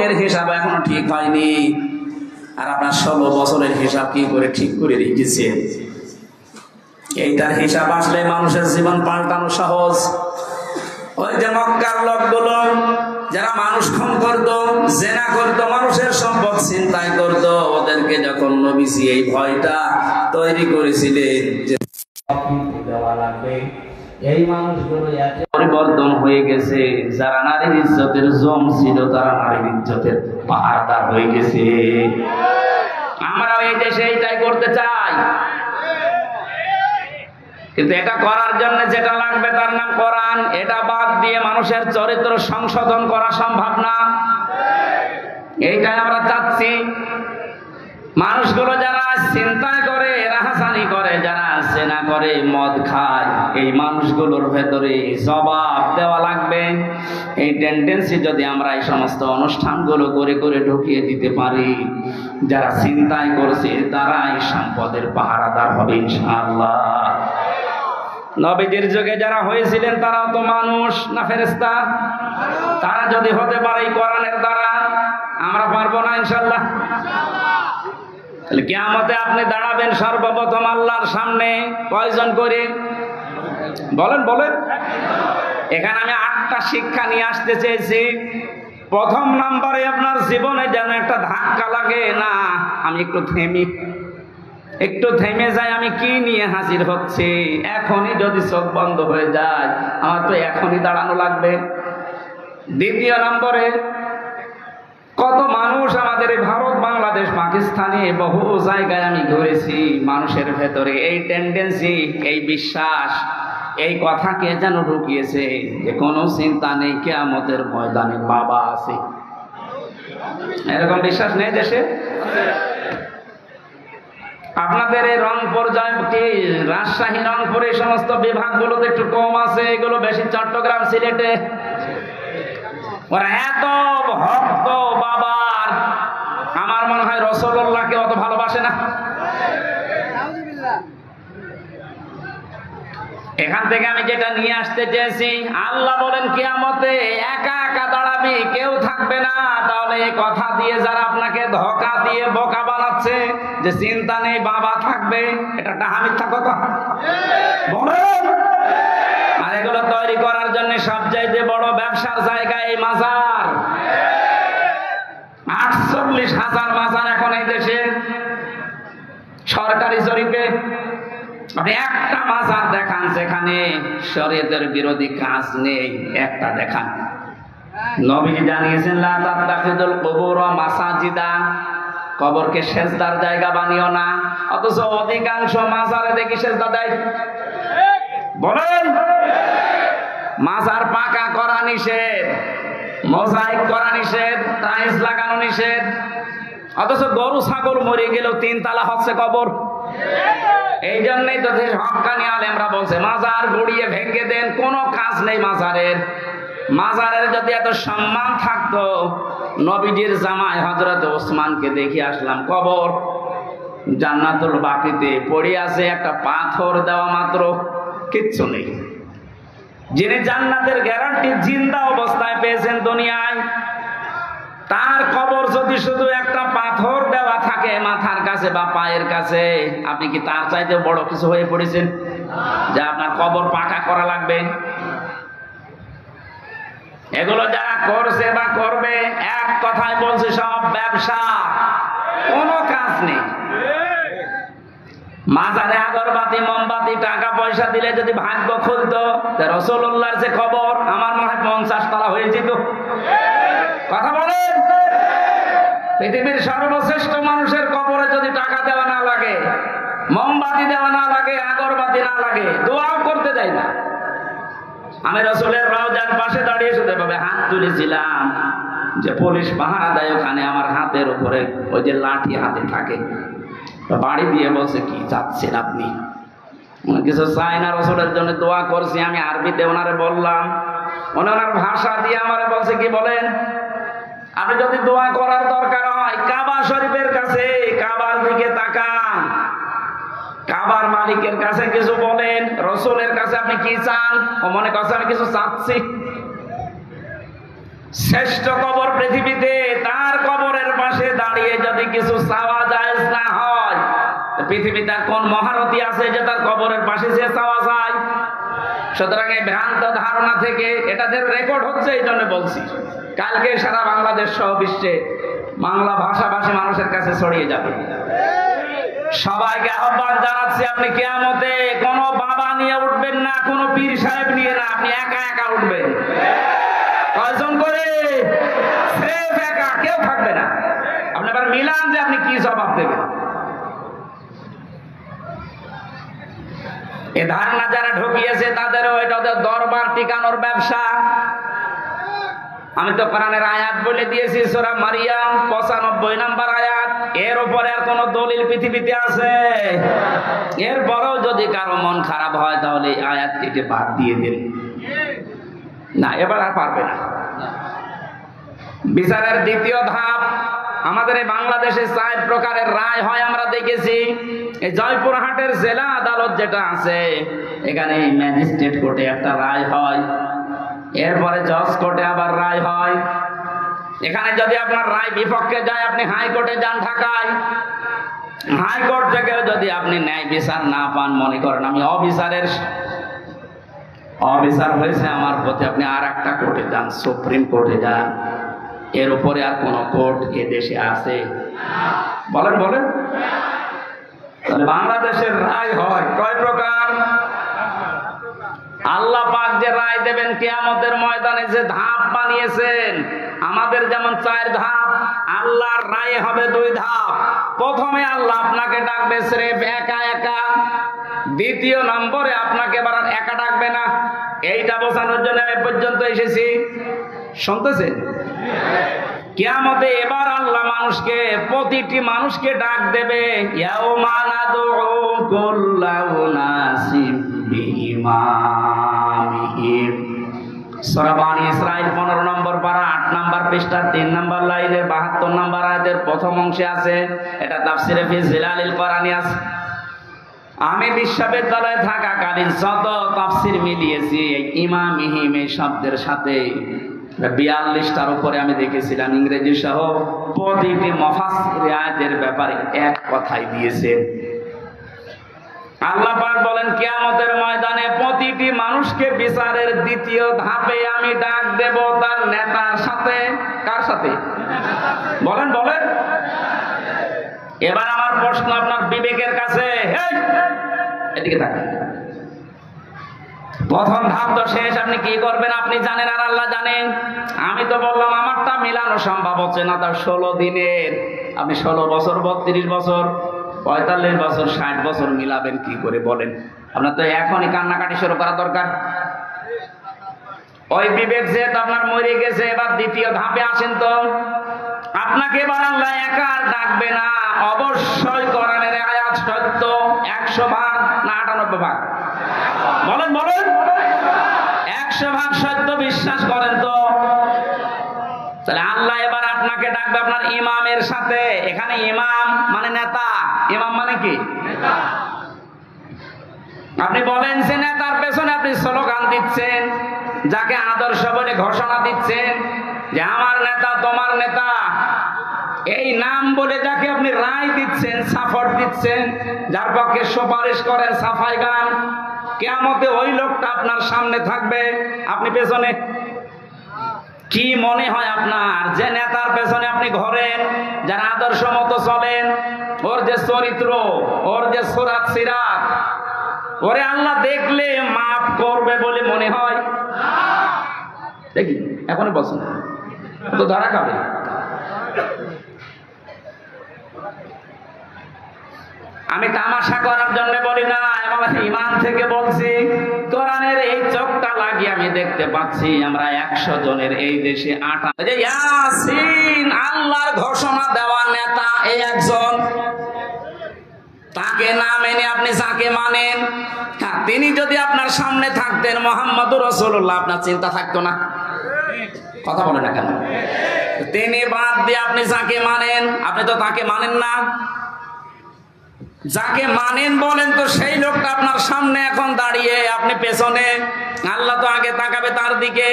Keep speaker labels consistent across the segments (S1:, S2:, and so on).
S1: এর হিসাব এখনো ঠিক হয়নি, আর আপনার 16 বছরের হিসাব কি করে ঠিক করে রেখেছেন? এইটার হিসাব আসলে মানুষের জীবন পাল্টানো সহজ। ওই যে মক্কার লোকগুলো যারা মানুষ খুন করতো, জেনা করতো, মানুষের সম্পদ ছিনতাই করতো, ওদেরকে যখন নবীজি এই ভয়টা তৈরি করেছিলেন যে দেওয়া লাগবে, এই মানুষগুলো পরিবর্তন হয়ে গেছে। যারা নারীর ইজ্জতের জম ছিল তারা নারীর ইজ্জতের পাহারাদার হয়ে গেছে। আমরা এই দেশে এইটাই করতে চাই, কিন্তু এটা করার জন্য যেটা লাগবে তার নাম কোরআন। এটা বাদ দিয়ে মানুষের চরিত্র সংশোধন করা সম্ভব না। এইটাই আমরা চাচ্ছি। মানুষগুলো যারা চিন্তা করে, রাহাজানি করে, যারা জেনা করে, মদ খায়, এই মানুষগুলোর ভেতরে জবাব দেওয়া লাগবে। এই টেন্ডেন্সি যদি আমরা এই সমস্ত অনুষ্ঠানগুলো করে করে ঢুকিয়ে দিতে পারি, যারা চিন্তাই করছে তারাই সম্পদের পাহারাদার হবে ইনশাআল্লাহ। নবীজির যুগে যারা হয়েছিলেন তারাও তো মানুষ না ফেরেশতা? তারা যদি হতে পারে এই কোরআনের দ্বারা, আমরা পারবো না ইনশাআল্লাহ? তাহলে কিয়ামতে আপনি দাঁড়াবেন সর্বপ্রথম আল্লাহর সামনে কয়জন করে? বলেন বলেন। এখানে আমি 8টা শিক্ষা নিয়ে আসতে চেয়েছি। প্রথম নাম্বারে আপনার জীবনে যেন একটা ধাক্কা লাগে না, আমি একটু থেমে যাই, আমি কি নিয়ে হাজির হচ্ছি। এখনই যদি চোখ বন্ধ হয়ে যায়, আমার তো এখনই দাঁড়ানো লাগবে। দ্বিতীয় নম্বরে, কত মানুষ আমাদের এই ভারত, বাংলাদেশ, পাকিস্তানে বহু জায়গায় আমি ঘুরেছি, মানুষের ভেতরে এই টেন্ডেন্সি, এই বিশ্বাস, এই কথাকে যেন ঢুকিয়েছে যে কোনো চিন্তা নেই, কিয়ামতের ময়দানে বাবা আছে। এরকম বিশ্বাস নেই দেশে? আপনাদের এই রংপুর, রাজশাহী, রংপুর, এই সমস্ত বিভাগগুলোতে একটু কম আছে, এগুলো বেশি চট্টগ্রাম, সিলেটে। ওরা এত ভক্ত বাবার, আমার মনে হয় রাসূলুল্লাহকে অত ভালোবাসে না। এখান থেকে আমি যেটা নিয়ে আসতে চেয়েছি, আল্লাহ বলেন কিয়ামতে একা একা দাঁড়াবি, কেউ থাকবে না। তাহলে এই কথা দিয়ে যারা আপনাকে ধোঁকা দিয়ে বোকা বানাচ্ছে যে চিন্তা নেই বাবা থাকবে, এটা ডাহা মিথ্যা কথা বলেন। আর এগুলো তৈরি করার জন্য সবচাইতে বড় ব্যবসার জায়গা এই মাজার। 48,000 মাজার এখন এই দেশে সরকারি জরিপে। আপনি একটা মাজার দেখান যেখানে শরীয়তের বিরোধী কাজ নেই, একটা দেখান। নবীজি জানিয়েছেন লা তাত্তাখিযুল কুবুর মাসাজিদা, কবরকে সেজদার জায়গা বানিও না। অথচ অধিকাংশ মাজারে দেখি সেজদা দেয়। বলেন, মাজার পাকা করা নিষেধ, মোজাইক করা নিষেধ, টাইলস লাগানো নিষেধ। অথচ গরু ছাগল মরে গেলেও 3 তালা হচ্ছে কবর। এই জন্যই তো হক্কানি আলেমরা বলছে মাজার গড়িয়ে ভেঙে দেন, কোনো কাজ নেই মাজারের। মাজারের যদি এত সম্মান থাকতো, নবীজির জামাই হযরত ওসমানকে দেখে আসলাম, কবর জান্নাতুল বাকিতে পড়ে আছে, একটা পাথর দেওয়া মাত্র, কিচ্ছু নেই। যিনি জান্নাতের গ্যারান্টি জিন্দা অবস্থায় পেয়েছেন দুনিয়ায়, তার কবর যদি শুধু একটা পাথর দেওয়া থাকে মাথার কাছে বা পায়ের কাছে, আপনি কি তার চাইতে বড় কিছু হয়ে পড়েছেন যে আপনার কবর পাকা করা লাগবে? এগুলো যারা করছে বা করবে, এক কথায় বলছে সব ব্যবসা, কোনো কাজ নেই। মাজারে আগরবাতি, মোমবাতি, টাকা পয়সা দিলে যদি ভাগ্য খুলতো, রাসূলুল্লাহর যে কবর আমার মনে হয় 50 তলা হয়ে যেত। কথা বলেন, পৃথিবীর সর্বশ্রেষ্ঠ মানুষের কবরে যদি টাকা দেওয়া না লাগে, মোমবাতি দেওয়া না লাগে, আগরবাতি না লাগে, দোয়াও করতে দেয় না। আমি রাসূলের রওজার পাশে দাঁড়িয়ে শুধু ভাবে হাত তুলেছিলাম যে পুলিশ পাহারা দেয় ওখানে, আমার হাতের উপরে ওই যে লাঠি হাতে থাকে, বাড়ি দিয়ে বলছে কি চাচ্ছেন আপনি? কিছু চাই না, রাসূলের জন্য দোয়া করছি। আমি আরবিতে ওনারে বললাম, ওনার ভাষা দিয়ে আমারে বলছে কি বলেন, আপনি যদি দোয়া করার দরকার হয় কাবা শরীফের কাছে, কাবার দিকে তাকান, কাবার মালিকের কাছে কিছু বলেন, রাসূলের কাছে আপনি কি চান? ও মনে করছে আমি কিছু চাচ্ছি। শ্রেষ্ঠ কবর পৃথিবীতে, তার কবরের পাশে দাঁড়িয়ে যদি কিছু চাওয়া জায়েজ না হয়, পৃথিবীতে কোন মহারথী আছে যে তার কবরের পাশে সে চাওয়া যায়? সুতরাং এই ভ্রান্ত ধারণা থেকে, এটা যে রেকর্ড হচ্ছে এই জন্য বলছি, কালকে সারা বাংলাদেশ সহ বিশ্বে বাংলা ভাষাভাষী মানুষের কাছে ছড়িয়ে যাবে। সবাইকে আহ্বান জানাচ্ছি, আপনি কিয়ামতে কোনো বাবা নিয়ে উঠবেন না, কোনো পীর সাহেব নিয়ে না, আপনি একা একা উঠবেন। কয়জন করে? স্রেফ একা, কেউ থাকবে না। আপনি আবার মিলান যে আপনি কি জবাব দেবেন। এ ধারণা যারা ঢুকিয়েছে তাদেরও এটা ওদের দরবার টিকানোর ব্যবসা। আমি তো কোরআনের আয়াত বলে দিয়েছি, সূরা মারিয়াম 95 নম্বর আয়াত। এর উপরে আর কোন দলিল পৃথিবীতে আছে? এরপরেও যদি কারো মন খারাপ হয় তাহলে আয়াত কেটে বাদ দিয়ে দিন। না, এবার আর পারবে না। বিচারের দ্বিতীয় ধাপ, আমাদের এই বাংলাদেশে 4 প্রকারের রায় হয় আমরা দেখেছি। এই জয়পুরহাটের জেলা আদালত যেটা আছে, এখানে ম্যাজিস্ট্রেট কোর্টে একটা রায় হয়, এরপরে জজ কোর্টে আবার রায় হয়। এখানে যদি আপনার রায় বিপক্ষে যায়, আপনি হাইকোর্টে যান ঢাকায়। হাইকোর্ট থেকে যদি আপনি ন্যায় বিচার না পান, মনে করেন আমি অবিচার হয়েছে আমার প্রতি, আপনি আর একটা কোর্টে যান, সুপ্রিম কোর্টে যান। এর উপরে আর কোন কোর্ট এ দেশে আছে? বলেন বলেন। তাহলে বাংলাদেশের রায় হয় কয় প্রকার? আল্লাহ পাক যে রায় দেবেন কিয়ামতের ময়দানে, যে ধাপ বানিয়েছেন, আমাদের যেমন 4 ধাপ, আল্লাহর রায় হবে 2 ধাপ। প্রথমে আল্লাহ আপনাকে ডাকবে স্রেফ একা একা, দ্বিতীয় নম্বরে আপনাকে এবার একা ডাকবে না। এইটা বোঝানোর জন্য আমি পর্যন্ত এসেছি, শুনতেছেন? কিয়ামতে এবার আল্লাহ মানুষকে, প্রতিটি মানুষকে ডাক দেবে, ইয়াউমা নাদউ কুল্লা উনাসিম বিইমামিহিম। সূরা বানী ইসরাঈল 15 নম্বর পারা 8 নম্বর পৃষ্ঠা 3 নম্বর লাইনের 72 নম্বর আয়াতের প্রথম অংশে আছে। এটা তাফসীরে ফি জিলালিল কোরআনে আছে। আমি বিশ্ববিদ্যালয়ে থাকাকালীন যত তাফসীর মিলিয়েছি, এই ইমামিহিম এই শব্দের সাথে 42টার উপরে আমি দেখেছিলাম ইংরেজি সহ। প্রতিটি মুফাসসির আয়াতের ব্যাপারে এক কথাই দিয়েছেন। আল্লাহ পাক বলেন কিয়ামতের ময়দানে প্রতিটি মানুষকে বিচারের দ্বিতীয় ধাপে আমি ডাক দেব তার নেতার সাথে। কার সাথে? বলেন বলেন। এবার আমার প্রশ্ন আপনার বিবেকের কাছে, এদিকে তাকান। প্রথম ধাপ তো শেষ, আপনি কি করবেন আপনি জানেন আর আল্লাহ জানেন। আমি তো বললাম আমারটা মিলানো সম্ভব হচ্ছে না। তার 16 দিনের, আপনি 16 বছর 32 বছর 45 বছর 60 বছর মিলাবেন কি করে বলেন? আপনার তো এখনই কান্নাকাটি শুরু করা দরকার। ওই বিবেক যে আপনার মরে গেছে, এবার দ্বিতীয় ধাপে আসেন তো। আপনাকে এবার আল্লাহ একা আর ডাকবে না। অবশ্যই কোরআনের আয়াত সত্য 100 ভাগ না 98 ভাগ? বলেন বলেন। 100 ভাগ সত্য বিশ্বাস করেন তো? তাহলে আল্লাহ এবার আপনাকে ডাকবে আপনার ইমামের সাথে। এখানে ইমাম মানে নেতা, ইমাম মানে কি? নেতা। আপনি বলেন যে নেতার পেছনে আপনি স্লোগান দিচ্ছেন, যাকে আদর্শ বলে ঘোষণা দিচ্ছেন যে আমার নেতা তোমার নেতা, এই নাম বলে যাকে আপনি রায় দিচ্ছেন, সাপোর্ট দিচ্ছেন, যার পক্ষে সুপারিশ করেন, সাফাই গান, কিয়ামতে ওই লোকটা আপনার সামনে থাকবে, আপনি পেছনে। কি মনে হয় আপনার যে নেতার পেছনে আপনি ঘোরেন, যার আদর্শ মতো চলেন, ওর যে চরিত্র, ওর যে সুরাত সিরাত, ওরে আল্লাহ দেখলে মাফ করবে বলে মনে হয়? দেখি এখনই বলছেন তো ধরা খাবে। আমি তামাশা করার জন্য বলি না, এবং ইমান থেকে বলছি। কোরআনের এই চোখটা লাগিয়ে আমি দেখতে পাচ্ছি আমরা 100 জনের এই দেশে 8 ইয়াসিন আল্লাহর ঘোষণা দেওয়া নেতা এই একজন। তাকে না মেনে আপনি যাকে মানেন, তিনি যদি আপনার সামনে থাকতেন মুহাম্মদুর রাসূলুল্লাহ, আপনার চিন্তা থাকতো না? কথা বলে না কেন? তিনি বাদ দিয়ে আপনি যাকে মানেন, আপনি তো তাকে মানেন না। যাকে মানেন বলেন তো সেই লোকটা আপনার সামনে এখন দাঁড়িয়ে, আপনি পেছনে। আল্লাহ তো আগে তাকাবে তার দিকে।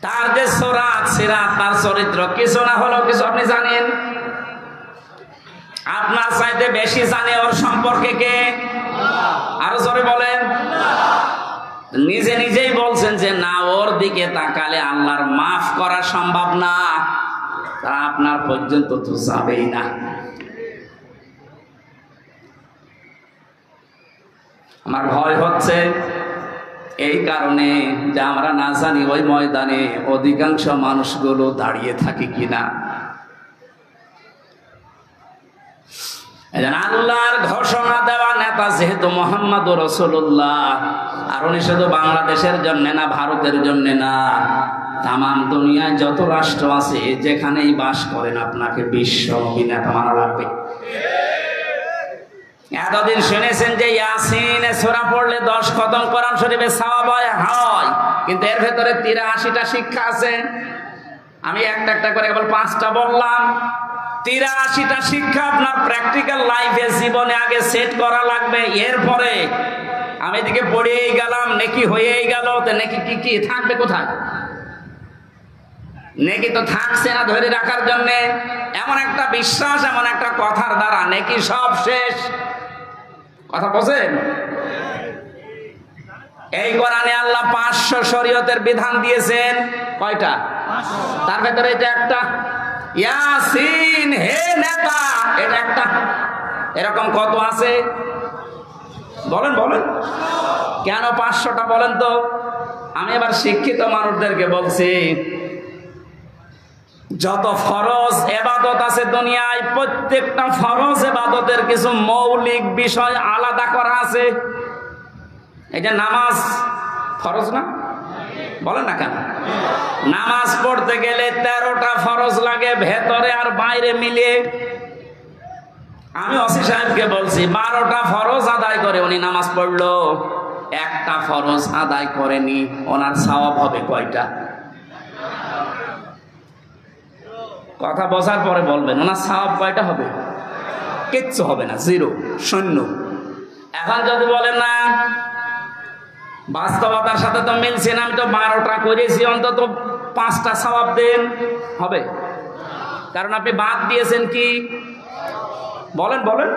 S1: তার যে সুরাত সিরাত, তার চরিত্র কিছু না হলেও কিছু আপনি জানেন। আপনার চাইতে বেশি জানে ওর সম্পর্কে কে? আরো জোরে বলেন। নিজে নিজেই বলছেন যে না, ওর দিকে তাকালে আল্লাহর মাফ করা সম্ভব না, তা আপনার পর্যন্ত তো যাবেই না। আমার ভয় হচ্ছে এই কারণে যে আমরা না জানি ওই ময়দানে অধিকাংশ মানুষগুলো দাঁড়িয়ে থাকে কিনা। আল্লাহর ঘোষণা দেওয়া নেতা যেহেতু মুহাম্মদুর রাসূলুল্লাহ, আর উনি শুধু বাংলাদেশের জন্য না, ভারতের জন্য না, তাম দুনিয়ায় যত রাষ্ট্র আছে যেখানেই বাস করেন আপনাকে বিশ্ব নবী নেতা মানা লাগবে। এতদিন শুনেছেন যে ইয়াসিন সূরা পড়লে 10 খতম কোরআন শরীফে সওয়াব হয়, কিন্তু এর ভেতরে 83টা শিক্ষা আছে। আমি একটা একটা করে কেবল 5টা বললাম। 83টা শিক্ষা আপনার প্র্যাকটিক্যাল লাইফে জীবনে আগে সেট করা লাগবে। এরপরে আমি এদিকে পড়েই গেলাম, নেকি হয়েই গেল, তো নেকি কি কি থাকবে কোথায়? নেকি তো থাকছে না ধরে রাখার জন্য। এমন একটা বিশ্বাস, এমন একটা কথার দ্বারা নেকি সব শেষ। কথা বলছেন? এই কোরআনে আল্লাহ 500 শরীয়তের বিধান দিয়েছেন। কয়টা? তার ভেতরে এটা একটা। ইয়াসিন হে নেতা, এটা একটা। এরকম কত আছে বলেন বলেন। কেন 500টা বলেন তো? আমি এবার শিক্ষিত মানুষদেরকে বলছি, যত ফরজ ইবাদত আছে দুনিয়ায়, প্রত্যেকটা ফরজ ইবাদতের কিছু মৌলিক বিষয় আলাদা করা আছে। এই যে নামাজ ফরজ না, বলেন না কেন? নামাজ পড়তে গেলে 13টা ফরজ লাগে, ভেতরে আর বাইরে মিলিয়ে। আমি ওসি সাহেবকে বলছি 12টা ফরজ আদায় করে উনি নামাজ পড়লো, একটা ফরজ আদায় করেনি, ওনার সওয়াব হবে কয়টা? কথা বোঝার পরে বলবেন ওনার সওয়াব কয়টা হবে? কিচ্ছু হবে না, 0, শূন্য। এখন যদি বলেন না বাস্তবতার সাথে তো মিলছে না, আমি তো 12টা করেছি, অন্তত 5টা সওয়াব দেন, হবে? কারণ আপনি বাদ দিয়েছেন কি? বলেন বলেন।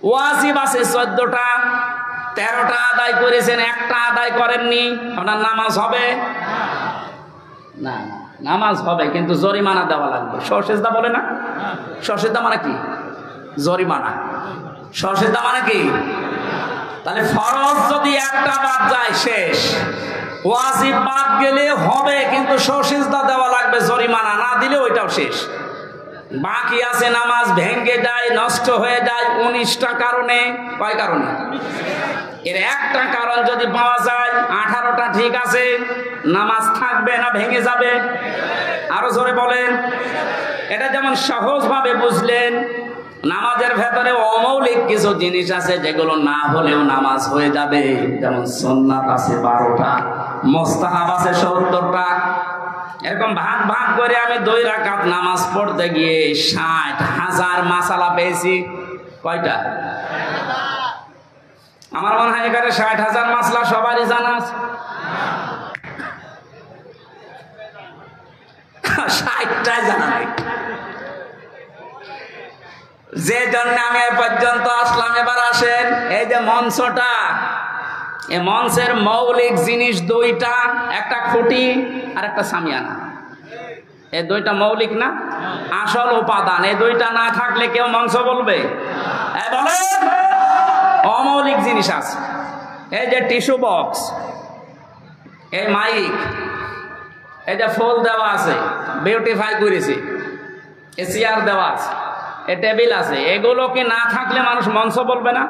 S1: ওয়াজিব আছে 14টা, 13টা আদায় করেছেন, একটা আদায় করেননি, আপনার নামাজ হবে না? নামাজ হবে, কিন্তু জরিমানা দেওয়া লাগবে। সরসেজদা বলে না? সরসেজদা মানে কি? জরিমানা। সরসেজদা মানে কি? তাহলে ফরজ যদি একটা বাদ যায় শেষ, ওয়াজিব বাদ গেলে হবে, কিন্তু সরসেজদা দেওয়া লাগবে, জরিমানা না দিলে ওইটাও শেষ। বাকি আছে নামাজ ভেঙে যায়, নষ্ট হয়ে যায় 19টা কারণে। কয় কারণে? এর একটা কারণ যদি পাওয়া যায়, 18টা ঠিক আছে, নামাজ থাকবে না ভেঙে যাবে? আরো জোরে বলেন। এটা যেমন সহজভাবে বুঝলেন, নামাজের ভেতরে অমৌলিক কিছু জিনিস আছে যেগুলো না হলেও নামাজ হয়ে যাবে। যেমন সুন্নাত আছে 12টা, মুস্তাহাব আছে 70টা। এরকম ভাগ ভাগ করে আমি 2 রাকাত নামাজ পড়তে গিয়ে 60,000 মাসালা পেয়েছি। কয়টা? আমার মনে হয় এখানে 60,000 মাসলা সবারই জানা আছে। 60টাই জানা নেই। যে জন্য আমি এ পর্যন্ত আসলাম। এবার আসেন, এই যে মঞ্চটা, এই মঞ্চের মৌলিক জিনিস 2টা, একটা খুঁটি আর একটা সামিয়ানা। এই 2টা মৌলিক না, আসল উপাদান। এই 2টা না থাকলে কেউ মঞ্চ বলবে? বলেন। অমৌলিক জিনিস আছে, এই যে টিস্যু বক্স, এই মাইক, এই যে ফুল দেওয়া আছে, বিউটিফাই করেছে, এই চেয়ার দেওয়া আছে, এই টেবিল আছে। এগুলো কি না থাকলে মানুষ মঞ্চ বলবে না?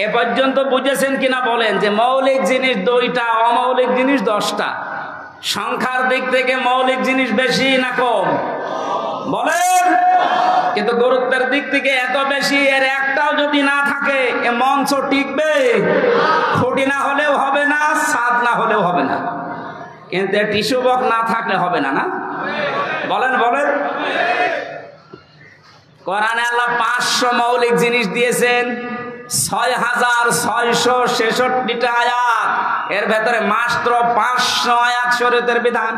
S1: এ পর্যন্ত বুঝেছেন কিনা বলেন? যে মৌলিক জিনিস 2টা, অমৌলিক জিনিস 10টা। সংখ্যার দিক থেকে মৌলিক জিনিস বেশি না কম? বলেন। কিন্তু গুরুত্বের দিক থেকে এত বেশি, এর একটাও যদি না থাকে এ মঞ্চ টিকবে? খুঁটি না হলেও হবে না, ছাদ না হলেও হবে না, কিন্তু টিস্যু বক্স না থাকলে হবে না। না বলেন বলেন। কোরআনে আল্লাহ 500 মৌলিক জিনিস দিয়েছেন, 6,666টা আয়াত। এর ভেতরে মাত্র 500 আয়াত শরীয়তের বিধান।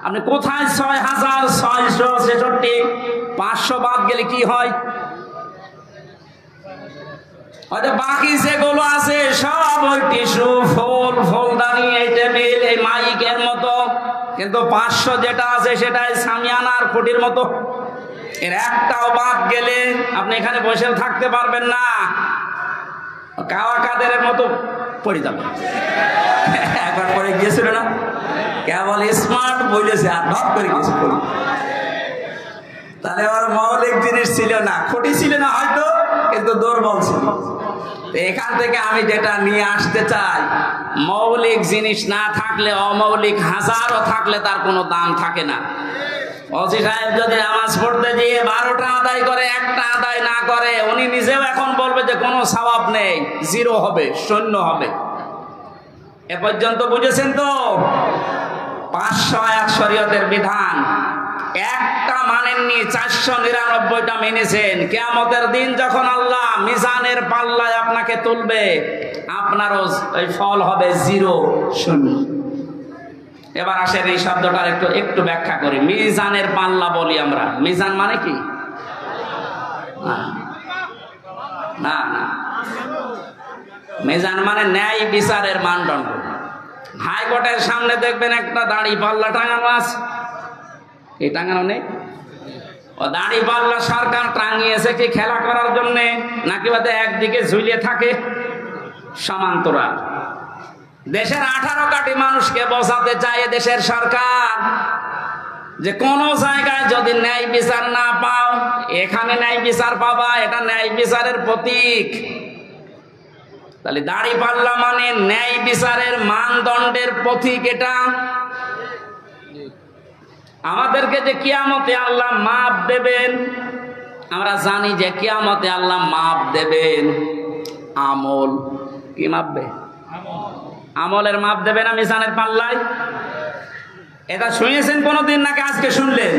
S1: আপনি কোথায় 6666? 500 বাদ গেলে কি হয়? বাকি যেগুলো আছে সব ওই টিস্যু, ফুল, ফুলদানি, এই টেবিল, এই মাইকের মতো, কিন্তু 500 যেটা আছে সেটাই সামিয়ানার খুঁটির মতো। এর একটাও বাদ গেলে আপনি এখানে বসে থাকতে পারবেন না, কাওয়া কাদের মতো পড়ে যাবেন। একবার পরে গিয়েছিল না, কেবল স্মার্ট বলেছে আর ভাব করে গেছে। তাহলে ওর মৌলিক জিনিস ছিল না, খুঁটি ছিল না হয়তো, কিন্তু দুর্বল ছিল। এখান থেকে আমি যেটা নিয়ে আসতে চাই, মৌলিক জিনিস না থাকলে অমৌলিক হাজারও থাকলে তার কোনো দাম থাকে না। ওসি সাহেব যদি নামাজ পড়তে গিয়ে 12টা আদায় করে, একটা আদায় না করে, উনি নিজেও এখন বলবে যে কোনো সওয়াব নেই, জিরো হবে, শূন্য হবে। এ পর্যন্ত বুঝেছেন তো? 500 আয়াত শরীয়তের বিধান, একটা মানেননি, 499টা মেনেছেন। কিয়ামতের দিন যখন আল্লাহ মিজানের পাল্লায় আপনাকে তুলবে, আপনারও ওই ফল হবে জিরো, শূন্য। এবার আসেন এই শব্দটার একটু ব্যাখ্যা করি। মিজানের পাল্লা বলি আমরা, মিজান মানে কি? না না, মিজান মানে ন্যায় বিচারের মানদণ্ড। হাইকোর্টের সামনে দেখবেন একটা দাড়ি পাল্লা টাঙানো আছে, এই টাঙানো নেই? ও দাড়ি পাল্লা সরকার টাঙিয়েছে কি খেলা করার জন্য, নাকি বাদে একদিকে ঝুলিয়ে থাকে সমান্তরাল? দেশের 18 কোটি মানুষকে বোঝাতে চায় দেশের সরকার যে কোন জায়গায় যদি ন্যায় বিচার না পাও, এখানে ন্যায় বিচার পাবা, এটা ন্যায় বিচারের প্রতীক। তাহলে দাড়ি পাল্লা মানে ন্যায় বিচারের মানদণ্ডের প্রতীক। এটা আমাদেরকে যে কিয়ামতে আল্লাহ মাপ দেবেন, আমরা জানি যে কিয়ামতে আল্লাহ মাপ দেবেন আমল। কি মাপবে? আমলের মাপ দেবে না মিজানের পাল্লায়? এটা শুনেছেন কোনদিন নাকি আজকে শুনলেন?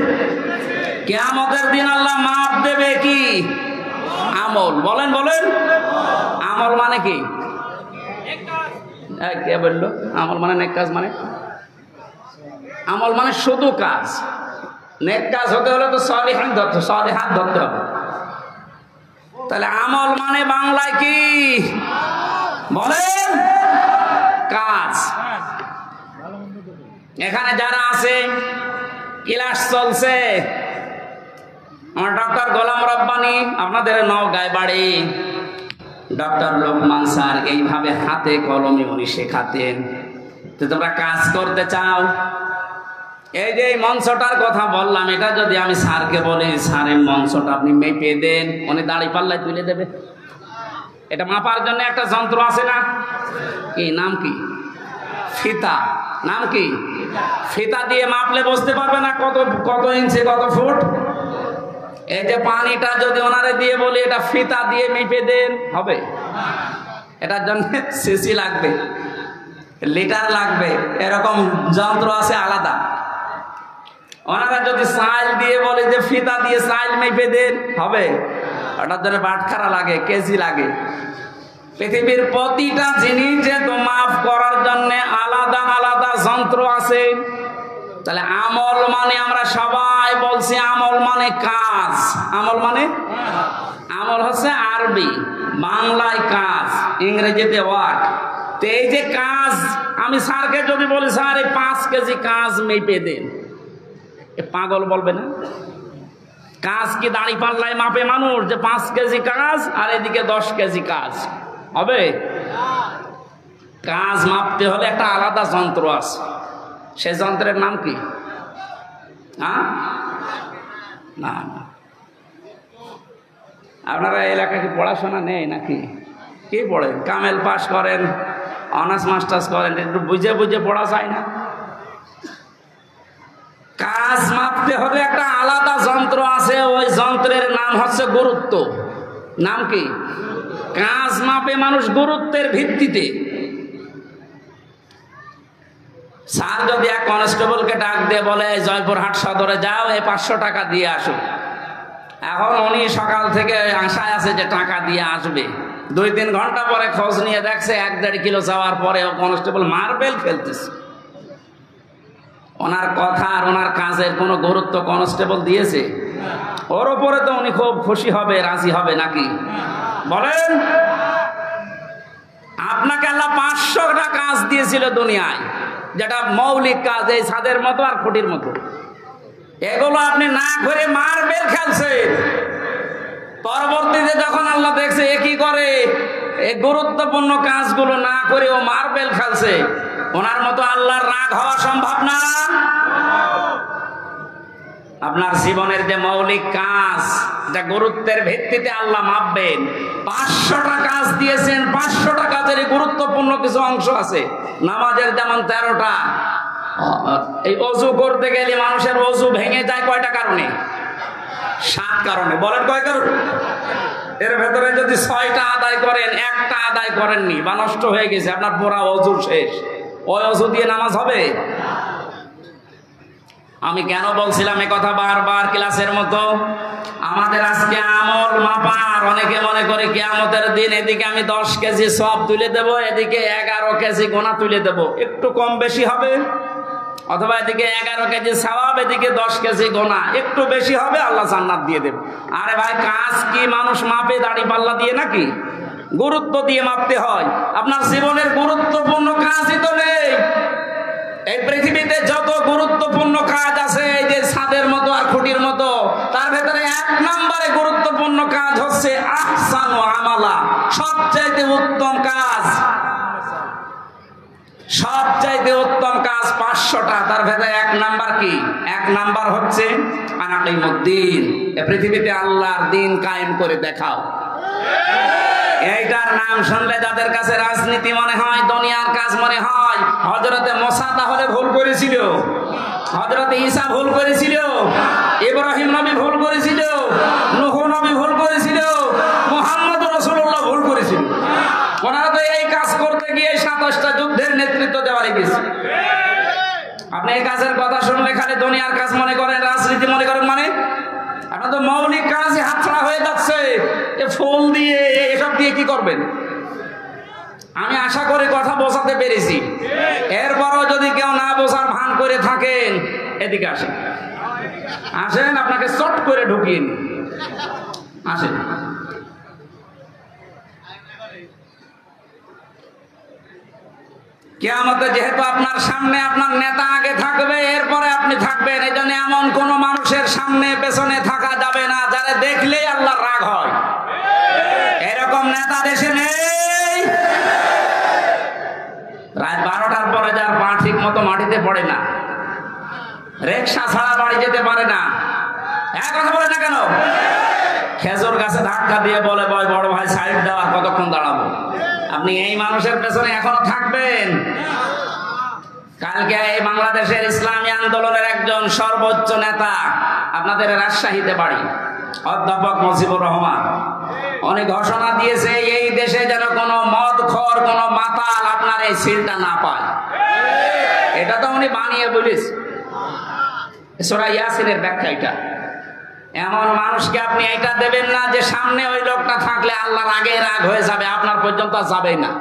S1: কিয়ামতের দিন আল্লাহ মাপ দেবে কি? আমল। বলেন বলেন, আমল মানে কি? কে বললো আমল মানে নেক কাজ? মানে আমল মানে শুধু কাজ। নেক কাজ হতে হলে তো সলিহাত ধরতে হবে। তাহলে আমল মানে বাংলায় কি বলেন? কাজ। এখানে যারা আছে, ক্লাস চলছে, আমার ডক্টর গোলাম রব্বানী, আপনাদের নওগাঁয় বাড়ি, ডক্টর লোকমান স্যার এইভাবে হাতে কলমে উনি শেখাতেন। তো তোমরা কাজ করতে চাও, এই যে এই মঞ্চটার কথা বললাম, এটা যদি আমি স্যারকে বলি, স্যারের মঞ্চটা আপনি মেপে দেন, উনি দাড়ি পাল্লায় তুলে দেবে। এটা মাপার জন্য একটা যন্ত্র আছে না? কি নাম? কি ফিতা। নাম কি? ফিতা দিয়ে মাপলে বুঝতে পারবে না কত ইঞ্চি, কত ফুট। এই যে পানিটা যদি ওনারে দিয়ে বলি এটা ফিতা দিয়ে মেপে দেন, হবে? এটার জন্য সিসি লাগবে, লিটার লাগবে, এরকম যন্ত্র আছে আলাদা। ওনারা যদি সাইল দিয়ে বলে যে ফিতা দিয়ে সাইল মেপে দেন, হবে? ওটার জন্য বাটখারা লাগে, কেজি লাগে। পৃথিবীর প্রতিটা জিনিস যেহেতু মাপ করার জন্য আলাদা আলাদা যন্ত্র আছে। তাহলে আমল মানে আমরা সবাই বলছি আমল মানে কাজ। আমল মানে, আমল হচ্ছে আরবি, বাংলায় কাজ, ইংরেজিতে ওয়ার্ক। তো এই যে কাজ, আমি স্যারকে যদি বলি স্যার এই 5 কেজি কাজ মেপে দেন, এ পাগল বলবে না? কাজ কি দাড়ি পাল্লায় মাপে মানুষ যে 5 কেজি কাজ আর এদিকে 10 কেজি কাজ? হবে? কাজ মাপতে হলে একটা আলাদা যন্ত্র আছে। সে যন্ত্রের নাম কি? হ্যাঁ, না না, আপনারা এলাকায় কি পড়াশোনা নেই নাকি? কি পড়েন? কামেল পাস করেন, অনার্স মাস্টার্স করেন, একটু বুঝে বুঝে পড়া যায় না? কাজ মাপতে হলে একটা আলাদা যন্ত্র আছে, ওই যন্ত্রের নাম হচ্ছে গুরুত্ব। নাম কি? কাজ মাপে মানুষ গুরুত্বের ভিত্তিতে। স্যার যদি এক কনস্টেবলকে ডাক দিয়ে বলে জয়পুরহাট সদরে যাও, 500 টাকা দিয়ে আসো, এখন উনি সকাল থেকে আশায় আছে যে টাকা দিয়ে আসবে, 2-3 ঘন্টা পরে খোঁজ নিয়ে দেখছে 1-1.5 কিলো যাওয়ার পরে কনস্টেবল মার্বেল ফেলতেছে। ওনার কথা আর ওনার কাজের কোনো গুরুত্ব কনস্টেবল দিয়েছে? ওর ওপরে তো উনি খুব খুশি হবে, রাজি হবে নাকি বলেন? আপনাকে আল্লাহ 500টা কাজ দিয়েছিল দুনিয়ায়, যেটা মৌলিক কাজ, এই ছাদের মতো আর খুঁটির মতো। এগুলো আপনি না করে মার্বেল খেলছেন। পরবর্তীতে যখন আল্লাহ দেখছে এ কি করে, এই গুরুত্বপূর্ণ কাজগুলো না করে ও মার্বেল খেলছে, ওনার মতো আল্লাহর রাগ হওয়া সম্ভব না। আপনার জীবনের যে মৌলিক কাজ, যা গুরুত্বের ভিত্তিতে আল্লাহ মাপবেন, 500টা কাজ দিয়েছেন, 500টা কাজের গুরুত্বপূর্ণ কিছু অংশ আছে। নামাজের যেমন 13টা। এই অজু করতে গেলে মানুষের অজু ভেঙে যায় কয়টা কারণে? 7 কারণে। বলেন কয় কারণে? এর ভেতরে যদি 6টা আদায় করেন, একটা আদায় করেননি বা নষ্ট হয়ে গেছে, আপনার পুরা অজু শেষ। ওই অজু দিয়ে নামাজ হবে? আমি কেন বলছিলাম এ কথা বারবার ক্লাসের মতো? আমাদের আজকে আমল মাপার, অনেকে মনে করে কিয়ামতের দিন এদিকে আমি 10 কেজি সব তুলে দেব, এদিকে 11 কেজি গোনা তুলে দেব, একটু কম বেশি হবে। অথবা এদিকে 11 কেজি সওয়াব, এদিকে 10 কেজি গোনা, একটু বেশি হবে, আল্লাহ জান্নাত দিয়ে দেবে। আরে ভাই, কাজ কি মানুষ মাপে দাড়ি পাল্লা দিয়ে নাকি? গুরুত্ব দিয়ে মাপতে হয়। আপনার জীবনের গুরুত্বপূর্ণ কাজই তো নেই। এই পৃথিবীতে যত গুরুত্বপূর্ণ কাজ আছে, এই যে ছাদের মতো আর খুঁটির মতো, তার ভেতরে 1 নম্বরে গুরুত্বপূর্ণ কাজ হচ্ছে আহসানু আমালা, সবচাইতে উত্তম কাজ। সবচাইতে উত্তম কাজ 500টা, তার ভেতরে 1 নাম্বার কি? 1 নাম্বার হচ্ছে আনাকিমুদ্দিন, এই পৃথিবীতে আল্লাহর দিন কায়েম করে দেখাও। এইটার নাম শুনলে যাদের কাছে রাজনীতি মনে হয়, দুনিয়ার কাজ মনে হয়। হযরতে মুসা তাহলে ভুল করেছিল, হযরতে ঈসা ভুল করেছিল, ইব্রাহিম নবী ভুল করেছিল, নূহ নবী ভুল করেছিল, মুহাম্মদ রাসূলুল্লাহ ভুল করেছিল। ওনারা তো এই কাজ করতে গিয়ে 27টা যুদ্ধের নেতৃত্ব দেওয়া গেছে। আপনি এই কাজের কথা শুনলে খালি দুনিয়ার কাজ মনে করেন, রাজনীতি মনে করেন, মানে আপনার তো মৌলিক কাজই হাতছাড়া হয়ে যাচ্ছে। এ ফুল দিয়ে, এসব দিয়ে কি করবেন? আমি আশা করি কথা বোঝাতে পেরেছি। এরপরও যদি কেউ না বোঝার ভান করে থাকেন, এদিকে আসেন, আসেন, আপনাকে চট করে ঢুকিয়ে নিন, আসেন। কিয়ামতে যেহেতু আপনার সামনে আপনার নেতা আগে থাকবে, এরপরে আপনি থাকবেন, এই জন্য এমন কোন মানুষের সামনে পেছনে থাকা যাবে না যারা দেখলেই আল্লাহর রাগ হয়। এরকম নেতা দেশে নেই। রাত 12টার পরে যার পা ঠিক মতো মাটিতে পড়ে না, রিকশা ছাড়া বাড়ি যেতে পারে না, এক কথা বলে না কেন? খেজুর গাছে ধাক্কা দিয়ে বলে, বড় ভাই সাইড দাও, আর কতক্ষণ দাঁড়াবো? আপনি এই মানুষের পেছনে এখনো থাকবেন? কালকে এই বাংলাদেশের ইসলামী আন্দোলনের একজন সর্বোচ্চ নেতা, আপনাদের রাজশাহীতে বাড়ি, অধ্যাপক মুজিবুর রহমান, উনি ঘোষণা দিয়েছে এই দেশে যেন কোনো মদখোর, কোনো মাতাল আপনার এই সিলটা না পায়। এটা তো উনি বানিয়ে বলিস, সূরা ইয়াসিনের ব্যাখ্যা এটা। এমন মানুষকে আপনি এটা দেবেন না যে সামনে ওই লোকটা থাকলে আল্লাহর আগে রাগ হয়ে যাবে, আপনার পর্যন্ত যাবেই না।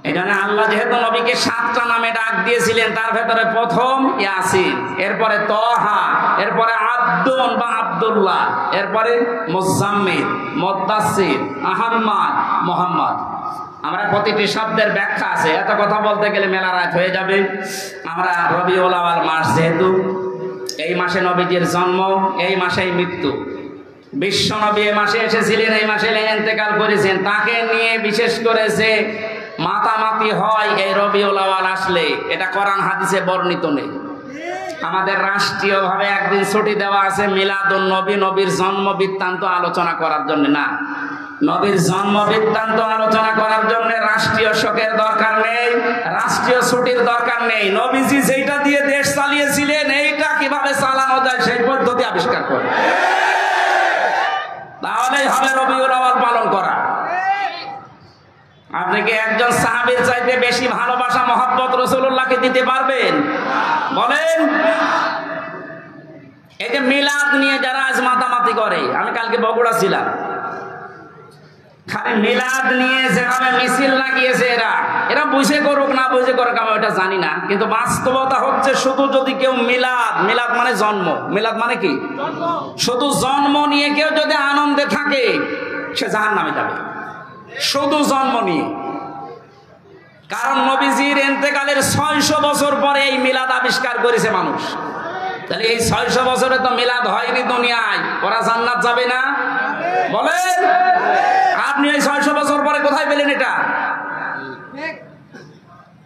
S1: এই জন্য আল্লাহ যেহেতু নবীকে 7টা নামে ডাক দিয়েছিলেন, তার ভেতরে প্রথম ইয়াসিন, এরপরে তহা, এরপরে আব্দুন বা আব্দুল্লাহ, এরপরে মুজাম্মিল, মুদ্দাসসির, আহম্মদ, মুহাম্মদ। আমরা প্রতিটি শব্দের ব্যাখ্যা আছে, এত কথা বলতে গেলে মেলা রাত হয়ে যাবে। আমরা রবিউল আউয়াল মাস, যেহেতু এই মাসে নবীজির জন্ম, এই মাসেই মৃত্যু। বিশ্ব নবী এই মাসে এসেছিলেন, এই মাসে ইন্তেকাল করেছেন। তাকে নিয়ে বিশেষ করে যে মাতামাতি হয় এই রবিউল আউয়াল আসলে, এটা কোরআন হাদিসে বর্ণিত নেই। আমাদের রাষ্ট্রীয়ভাবে একদিন ছুটি দেওয়া আছে মিলাদুন নবী, নবীর জন্ম বৃত্তান্ত আলোচনা করার জন্য। না, নবীর জন্ম বৃত্তান্ত আলোচনা করার জন্য রাষ্ট্রীয় শোকের দরকার নেই, রাষ্ট্রীয় ছুটির দরকার নেই। নবীজি যেটা দিয়ে দেশ চালিয়েছিলেন, এইটা কিভাবে চালানো যায় সেই পদ্ধতি আবিষ্কার করে, তাহলেই হবে রবিউল আউয়াল পালন করা। আপনি কি একজন সাহাবীর চাইতে বেশি ভালোবাসা মহব্বত রাসূলুল্লাহকে দিতে পারবেন? বলেন। এই যে মিলাদ নিয়ে যারা আজ মাতামাতি করে, আমি কালকে বগুড়া ছিলাম, খালি মিলাদ নিয়ে যেভাবে মিছিল লাগিয়েছে এরা এরা বুঝে করুক না বুঝে করুক আমি ওটা জানি না, কিন্তু বাস্তবতা হচ্ছে শুধু যদি কেউ মিলাদ, মিলাদ মানে জন্ম, মিলাদ মানে কি শুধু জন্ম নিয়ে কেউ যদি আনন্দে থাকে সে জাহান্নামে যাবে, শুধু জন্ম নিয়ে। কারণ নবীজির ইন্তেকালের 600 বছর পরে এই মিলাদ আবিষ্কার করেছে মানুষ। তাহলে এই 600 বছরে তো মিলাদ হয়নি দুনিয়ায়, ওরা জান্নাত যাবে না? বলেন আপনি এই 600 বছর পরে কোথায় পেলেন এটা?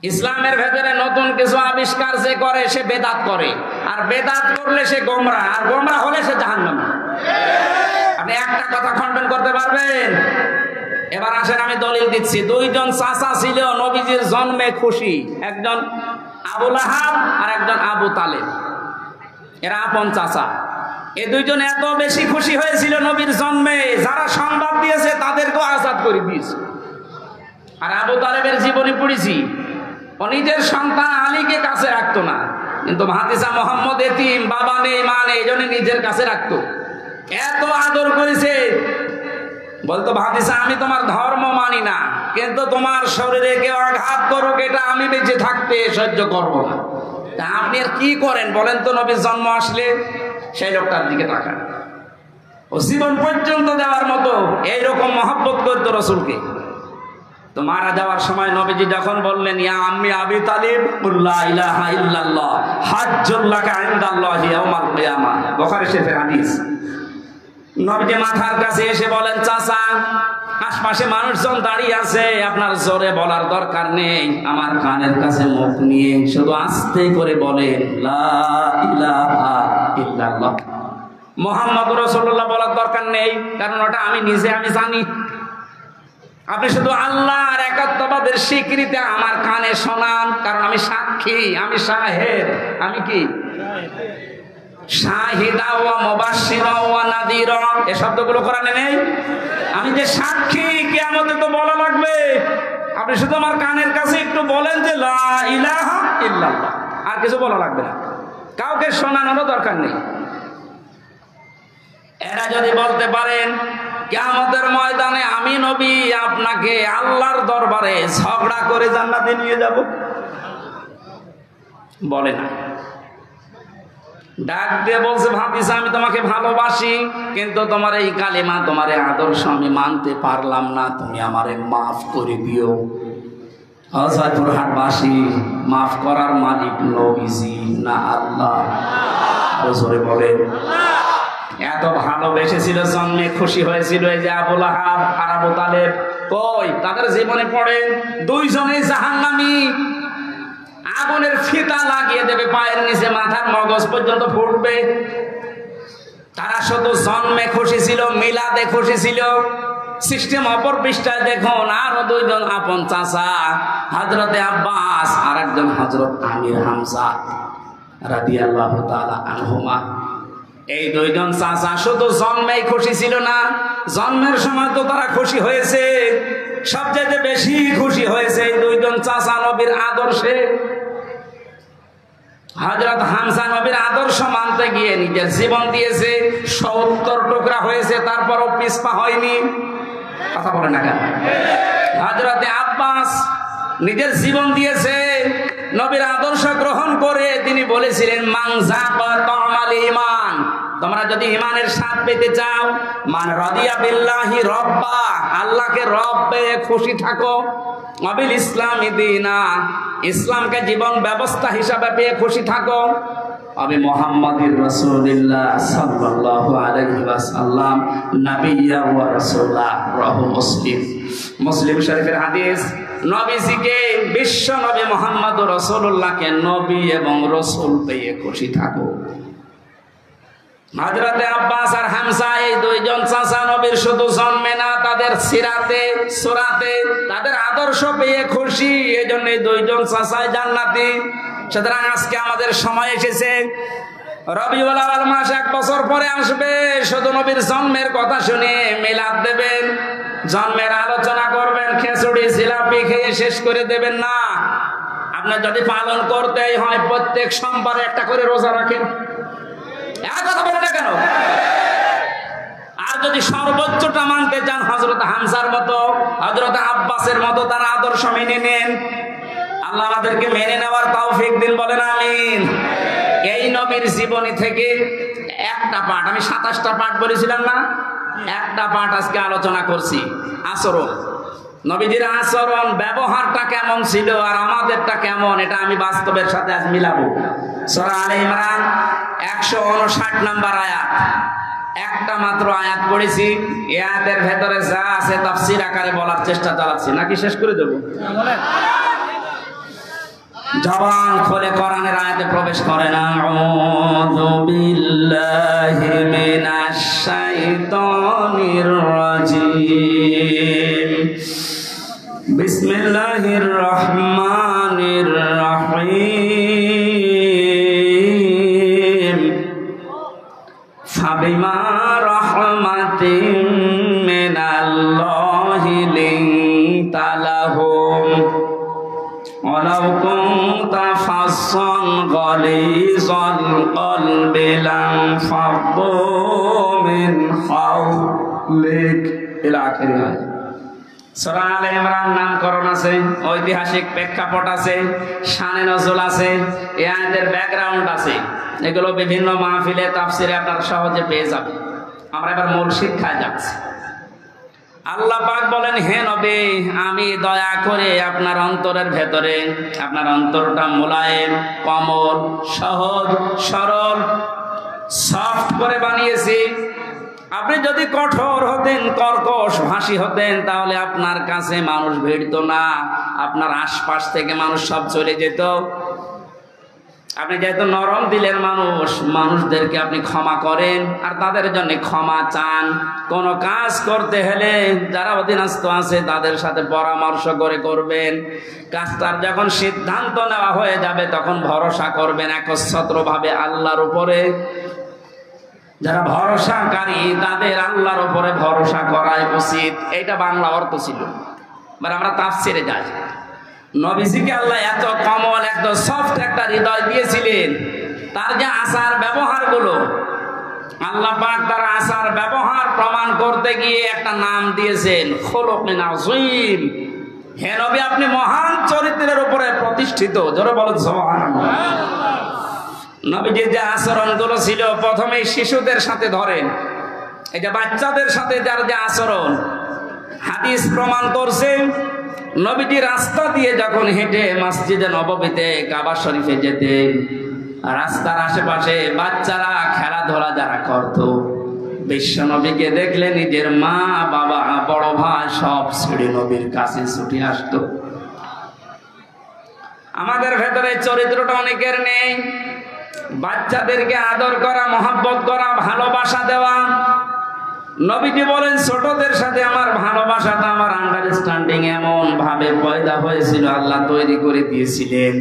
S1: ইসলামের ভেতরে নতুন কিছু আবিষ্কার যে করে সে বেদাত করে, আর বেদাত করলে সে গোমরাহ, আর গোমরাহ হলে সে জাহান্নামী। আপনি একটা কথা খণ্ডন করতে পারবেন? এবার আসেন আমি দলিল দিচ্ছি। দুইজন চাচা ছিল নবীজির জন্মে খুশি, একজন আবু লাহাব আর একজন আবু তালেব, এরা আপন চাচা। এই দুইজন এত বেশি খুশি হয়েছিল নবীর জন্মে, যারা সংবাদ দিয়েছে তাদেরকেও আজাদ করে দিয়েছে। আর আবু তালেবের জীবনী পড়েছি, ও নিজের সন্তান আলীকে কাছে রাখতো না, কিন্তু ভাতিজা মোহাম্মদ এতিম, বাবা নেই মা নেই, এই জন্য নিজের কাছে রাখতো। এত আদর করেছে, বলতো ভাতিজা আমি তোমার ধর্ম মানি না, কিন্তু তোমার শরীরে কেউ আঘাত করুক এটা আমি বেঁচে থাকতে সহ্য করবো না। তা আপনি আর কি করেন বলেন তো? নবীর জন্ম আসলে সেই লোকটার দিকে তাকান। ও জীবন পর্যন্ত দেওয়ার মতো এইরকম মহব্বত করতো রসুলকে। তো মারা যাওয়ার সময় নবীজি যখন বললেন ইয়া আম্মি আবি তালিব লা ইলাহা ইল্লাল্লাহ হাজ্জুল লাকা ইনদাল্লাহি ইয়াউমাল কিয়ামাহ, বুখারী শরীফের হাদিস। নবীজি মাথার কাছে এসে বলেন চাচা আশপাশে মানুষজন দাঁড়িয়ে আছে, আপনার জোরে বলার দরকার নেই, আমার কানের কাছে মুখ নিয়ে শুধু আস্তে করে বলেন লা ইলাহা ইল্লাল্লাহ মুহাম্মাদুর রাসূলুল্লাহ বলার দরকার নেই, কারণ ওটা আমি নিজে আমি জানি। আপনি শুধু আল্লাহর একাত্মবাদের স্বীকৃতি আমার কানে শোনান, কারণ আমি সাক্ষী, আমি শাহেদ। আমি কি শাহিদা ওয়া মুবাশশিরা ওয়া নাযীরা, এই শব্দগুলো কোরআনে নেই? আমি যে সাক্ষী, কিয়ামতে তো বলা লাগবে। আপনি শুধু আমার কানের কাছে একটু বলেন যে লা ইলাহা ইল্লাল্লাহ, আর কিছু বলা লাগবে না, কাউকে শোনানোরও দরকার নেই। এরা যদি বলতে পারেন কিয়ামতের ময়দানে আমি নবী আপনাকে আল্লাহর দরবারে ঝগড়া করে জান্নাতে নিয়ে যাব, বলে না। ডাক দিয়ে বলছে ভাতিজা আমি তোমাকে ভালোবাসি, কিন্তু তোমার এই কালিমা, তোমার এই আদর্শ আমি মানতে পারলাম না, তুমি আমারে মাফ করে দিও। হযরতপুরহাটবাসী, মাফ করার মালিক নবীজি না আল্লাহ? জোরে বলে। এত ভালোবেসেছিল, জন্মে খুশি হয়েছিল এই যে আবু লাহাব আর আবু তালেব, কই তাদের জীবনে পড়ে দুইজনেই জাহান্নামী। আগুনের ফিতা লাগিয়ে দেবে পায়ের নিচে, মাথার মগজ পর্যন্ত ফুটবে। তারা শুধু জন্মে খুশি ছিল, মিলাদে খুশি ছিল। সিস্টেম অপর পৃষ্ঠায় দেখুন আরো দুইজন আপন চাচা, হযরতে আব্বাস আর একজন হযরত আমির হামজা রাদিয়াল্লাহু তাআলা আনহুমা। এই দুইজন চাচা শুধু জন্মেই খুশি ছিল না, জন্মের সময় তো তারা খুশি হয়েছে, সবচেয়ে বেশি খুশি হয়েছে এই দুইজন চাচা নবীর আদর্শে। হযরত হামজা নবীর আদর্শ মানতে গিয়ে নিজের জীবন দিয়েছে, 70 টুকরা হয়েছে, তারপরও পিছপা হয়নি। কথা বলে না কেন? হযরতে আব্বাস নিজের জীবন দিয়েছে নবীর আদর্শ গ্রহণ করে। তিনি বলেছিলেন মান যাকা তামাল ঈমান, তোমরা যদি ঈমানের স্বাদ পেতে চাও, মান রাদিয়া বিল্লাহি রব্বা, আল্লাহকে রব পেয়ে খুশি থাকো, ওয়াবিল ইসলামি দীনা, ইসলামকে জীবন ব্যবস্থা হিসাবে পেয়ে খুশি থাকো, আমি মুহাম্মাদুর রাসূলুল্লাহ সাল্লাল্লাহু আলাইহি ওয়াসাল্লাম নবিয়্যা ওয়া রাসূলা। রাহু মুসলিম, মুসলিম শরীফের হাদিস। নবীজিকে, বিশ্ব নবী মুহাম্মদুর রাসূলুল্লাহকে নবী এবং রাসূল পেয়ে খুশি থাকো। হযরতে আব্বাস আর হামজা এই দুইজন চাচা নবীর শুধু জন্মে না, তাদের সিরাতে সুরাতে তাদের আদর্শ পেয়ে খুশি, এজন্য এই দুইজন চাচাই জান্নাতি। সুতরাং আজকে আমাদের সময় এসেছে, রবিউল আউয়াল মাস 1 বছর পরে আসবে, শুধু নবীর জন্মের কথা শুনে মিলাদ দেবেন, জন্মের আলোচনা করবেন, খিচুড়ি জিলাপি খেয়ে শেষ করে দেবেন না। আপনার যদি পালন করতেই হয় প্রত্যেক সোমবারে একটা করে রোজা রাখেন। কথা বলে না কেন? আর যদি সর্বোচ্চটা মানতে চান হযরত হামজার মতো, হযরত আব্বাসের মতো তার আদর্শ মেনে নেন। আল্লাহ আমাদেরকে মেনে নেওয়ার তৌফিক দিন, বলেন আমিন। এই নবীর জীবনী থেকে একটা পাঠ, আমি 27টা পাঠ বলেছিলাম না, একটা পাঠ আজকে আলোচনা করছি। আচরণ, নবীজির আচরণ ব্যবহারটা কেমন ছিল আর আমাদেরটা কেমন, এটা আমি বাস্তবের সাথে আজ মিলাবো। সূরা আলে ইমরান 159 নম্বর আয়াত, একটা মাত্র আয়াত পড়েছি। এই আয়াতের ভেতরে যা আছে তাফসীর আকারে বলার চেষ্টা চালাচ্ছি, নাকি শেষ করে দেবো? জবান খুলে কোরআনের আয়াতে প্রবেশ করেন। আউযু বিল্লাহি মিনাশ শাইতানির রাজিম, বিসমিল্লাহির রহমানির রহিম। ফাবিমা রাহমাতিন মিনাল্লাহি লিনতা লাহুম ওয়ালাউ কুনতা ফাসসান গালিযাল কলবি লানফাদ্দু মিন হাওলিক ইলা আখিরি আয়াত। সূরা আলে ইমরান নামকরণ আছে, ঐতিহাসিক প্রেক্ষাপট আছে, শানে নজুল আছে, এই আয়াতের ব্যাকগ্রাউন্ড আছে। এগুলো বিভিন্ন মাহফিলে তাফসিরে আপনারা সহজে পেয়ে যাবেন। আমরা এবার মূল শিক্ষায় যাচ্ছি। আল্লাহ পাক বলেন, হে নবী, আমি দয়া করে আপনার অন্তরের ভেতরে, আপনার অন্তরটা মোলায়েম, কোমল, সহজ, সরল, সফট করে বানিয়েছি। আপনি যদি কঠোর হতেন, কর্কশ ভাষী হতেন, তাহলে আপনার কাছে মানুষ ভিড়তো না, আপনার আশপাশ থেকে মানুষ সব চলে যেত। আপনি যেহেতু নরম দিলের মানুষ, মানুষদেরকে আপনি ক্ষমা করেন আর তাদের জন্য ক্ষমা চান। কোন কাজ করতে হলে যারা অধীনস্থ আছে তাদের সাথে পরামর্শ করে করবেন। কাজটার যখন সিদ্ধান্ত নেওয়া হয়ে যাবে তখন ভরসা করবেন একচ্ছত্রভাবে আল্লাহর উপরে। যারা ভরসাকারী তাদের আল্লাহর উপরে ভরসা করাই উচিত। এইটা বাংলা অর্থ ছিল। মানে আমরা তাফসিরে যাই, নবীজিকে আল্লাহ এত কমল, এত সফট একটা হৃদয় দিয়েছিলেন। তার যে আচার ব্যবহার গুলো, আল্লাহ পাক তার আচার ব্যবহার প্রমাণ করতে গিয়ে একটা নাম দিয়েছেন, খুলুকুন আযীম। হে নবী, আপনি মহান চরিত্রের উপরে প্রতিষ্ঠিত। জোরে বলেন সুবহানাল্লাহ। নবীজির যে আচরণগুলো ছিল, প্রথমে শিশুদের সাথে ধরেন, এই যে বাচ্চাদের সাথে যার যে আচরণ, হাদিস প্রমাণ করছে। নবীজি রাস্তা দিয়ে যখন হেঁটে মসজিদে নববীতে কাবা শরীফে যেতেন, রাস্তার আশেপাশে বাচ্চারা খেলাধুলা যারা করত, বিশ্ব নবীকে দেখলে নিজের মা, বাবা, বড় ভাই সব ছেড়ে নবীর কাছে ছুটে আসতো। আমাদের ভেতরে চরিত্রটা অনেকের নেই। বাচ্চাদেরকে আদর করা, মহব্বত করা, ভালোবাসা দেওয়া। নবীজি বলেন, ছোটদের সাথে আমার ভালোবাসাটা, আমার আন্ডারস্ট্যান্ডিং এমন ভাবে পয়দা হয়েছিল, আল্লাহ তৈরি করে দিয়েছিলেন।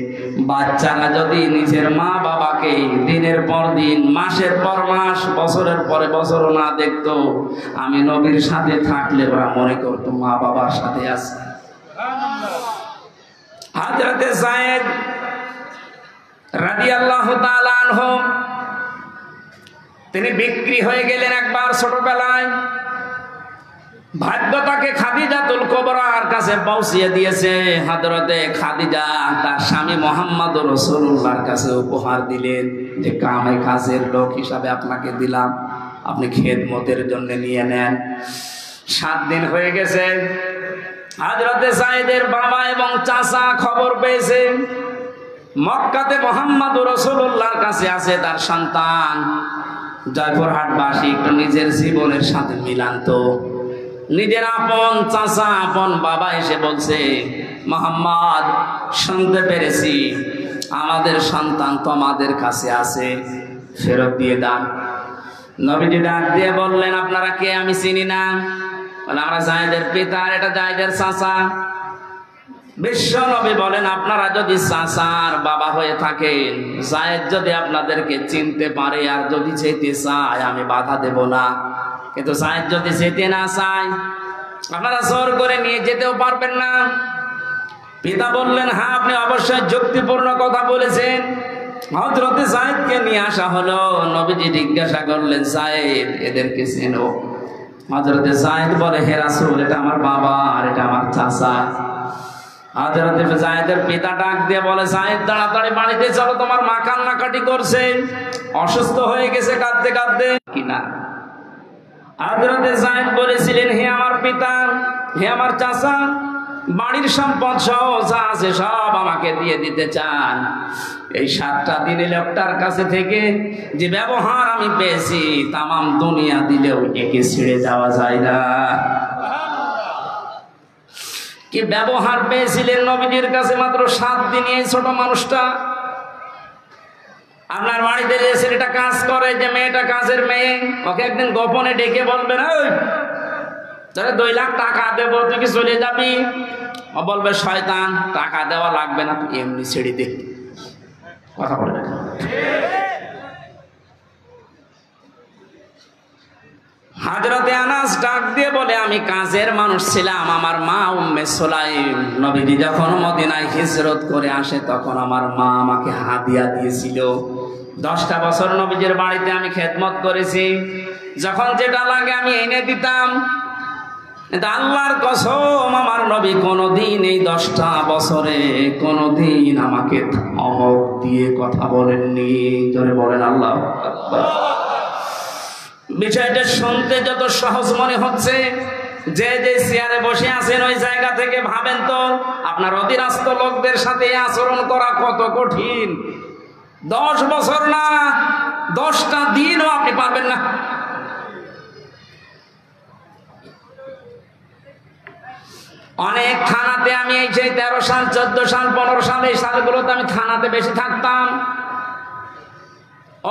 S1: বাচ্চারা যদি নিজের মা বাবাকে দিনের পর দিন, মাসের পর মাস, বছরের পরে বছরও না দেখতো, আমি নবীর সাথে থাকলে ওরা মনে করতো মা বাবার সাথে আছে। হযরতে যায়েদ রাদিয়াল্লাহু তাআলা আনহু, তিনি বিক্রি হয়ে গেলেন একবার ছোটবেলায়। ভাগ্য তাকে খাদিজাতুল কুবরার কাছে পৌঁছিয়ে দিয়েছে। হযরতে খাদিজা তার স্বামী মুহাম্মদুর রাসূলুল্লাহর কাছে উপহার দিলেন যে কামে কাজের লোক হিসাবে আপনাকে দিলাম, আপনি খেদমতের জন্য নিয়ে নেন। 7 দিন হয়ে গেছে। হযরতে যায়েদের বাবা এবং চাচা খবর পেয়েছে মক্কাতে মুহাম্মদুর রাসূলুল্লাহর কাছে আছে তার সন্তান। জয়পুরহাটবাসী একটু নিজের জীবনের সাথে মিলান্ত। নিজের আপন চাচা, আপন বাবা এসে বলছে, মুহাম্মদ, শুনতে পেরেছি আমাদের সন্তান তোমাদের কাছে আছে, ফেরত দিয়ে দান। নবীজি ডাক দিয়ে বললেন, আপনারা কে? আমি চিনি না। বলে, আমরা যায়েদের পিতা, আর এটা যায়েদের চাচা। বিশ্ব নবী বলেন, আপনারা যদি চাচার বাবা হয়ে থাকেন, যায়েদ যদি আপনাদেরকে চিনতে পারে আর যদি যেতে চায়, আমি বাধা দেব না। কিন্তু যায়েদ যদি যেতে না চায়, আপনারা জোর করে নিয়ে যেতেও পারবেন না। পিতা বললেন, হ্যাঁ, আপনি অবশ্যই যুক্তিপূর্ণ কথা বলেছেন। হযরতে যায়েদকে নিয়ে আসা হলো। নবীজি জিজ্ঞাসা করলেন, যায়েদ, এদেরকে চেনো? হযরতে যায়েদ বলে, হে রাসূল, এটা আমার বাবা আর এটা আমার চাচা। হযরতে যায়েদের পিতা ডাক দিয়ে বলে, যায়েদ তাড়াতাড়ি বাড়িতে চলো, তোমার মা কান্নাকাটি করছে, অসুস্থ হয়ে গেছে কাঁদতে কাঁদতে কিনা। হযরতে যায়েদ বলেছিলেন, হে আমার পিতা, হে আমার চাচা, বাড়ির সম্পদ সহ যা আছে সব আমাকে দিয়ে দিতে চান। এই 7টা দিনে লোকটার কাছে থেকে যে ব্যবহার আমি পেয়েছি, তামাম দুনিয়া দিলেও একে ছেড়ে যাওয়া যায় না। কি ব্যবহার পেয়েছিলেন নবীজির কাছে মাত্র 7 দিন। এই ছোট মানুষটা আপনার বাড়িতে যে ছেলেটা কাজ করে, যে মেয়েটা কাজের মেয়ে, ওকে একদিন গোপনে ডেকে বলবেন, ওই তোরে 2 লাখ টাকা দেবো, তুই কি চলে যাবি? ও বলবে, শয়তান, টাকা দেওয়া লাগবে না, তুই এমনি ছেড়ে দে। কথা বলে না। হযরতে আনাস ডাক দিয়ে বলে, আমি কাজের মানুষ ছিলাম। আমার মা উম্মে সুলাইম নবীজি যখন মদিনায় হিজরত করে আসে, তখন আমার মা আমাকে হাদিয়া দিয়েছিল। 10টা বছর নবীজির বাড়িতে আমি খেদমত করেছি। যখন যেটা লাগে আমি এনে দিতাম। আল্লাহর কসম, আমার নবী কোনদিন এই 10টা বছরে কোনদিন আমাকে ধমক দিয়ে কথা বলেননি। জোরে বলেন আল্লাহু আকবার। বিষয়টা শুনতে যত সহজ মনে হচ্ছে, যে যে চেয়ারে বসে আছেন ওই জায়গা থেকে ভাবেন তো আপনার অধীনস্থ লোকদের সাথে আচরণ করা কত কঠিন। 10 বছর না, 10টা দিনও আপনি পারবেন না। অনেক থানাতে আমি এই যে 13 সাল, 14 সাল, 15 সাল, এই সালগুলোতে আমি থানাতে বেশি থাকতাম।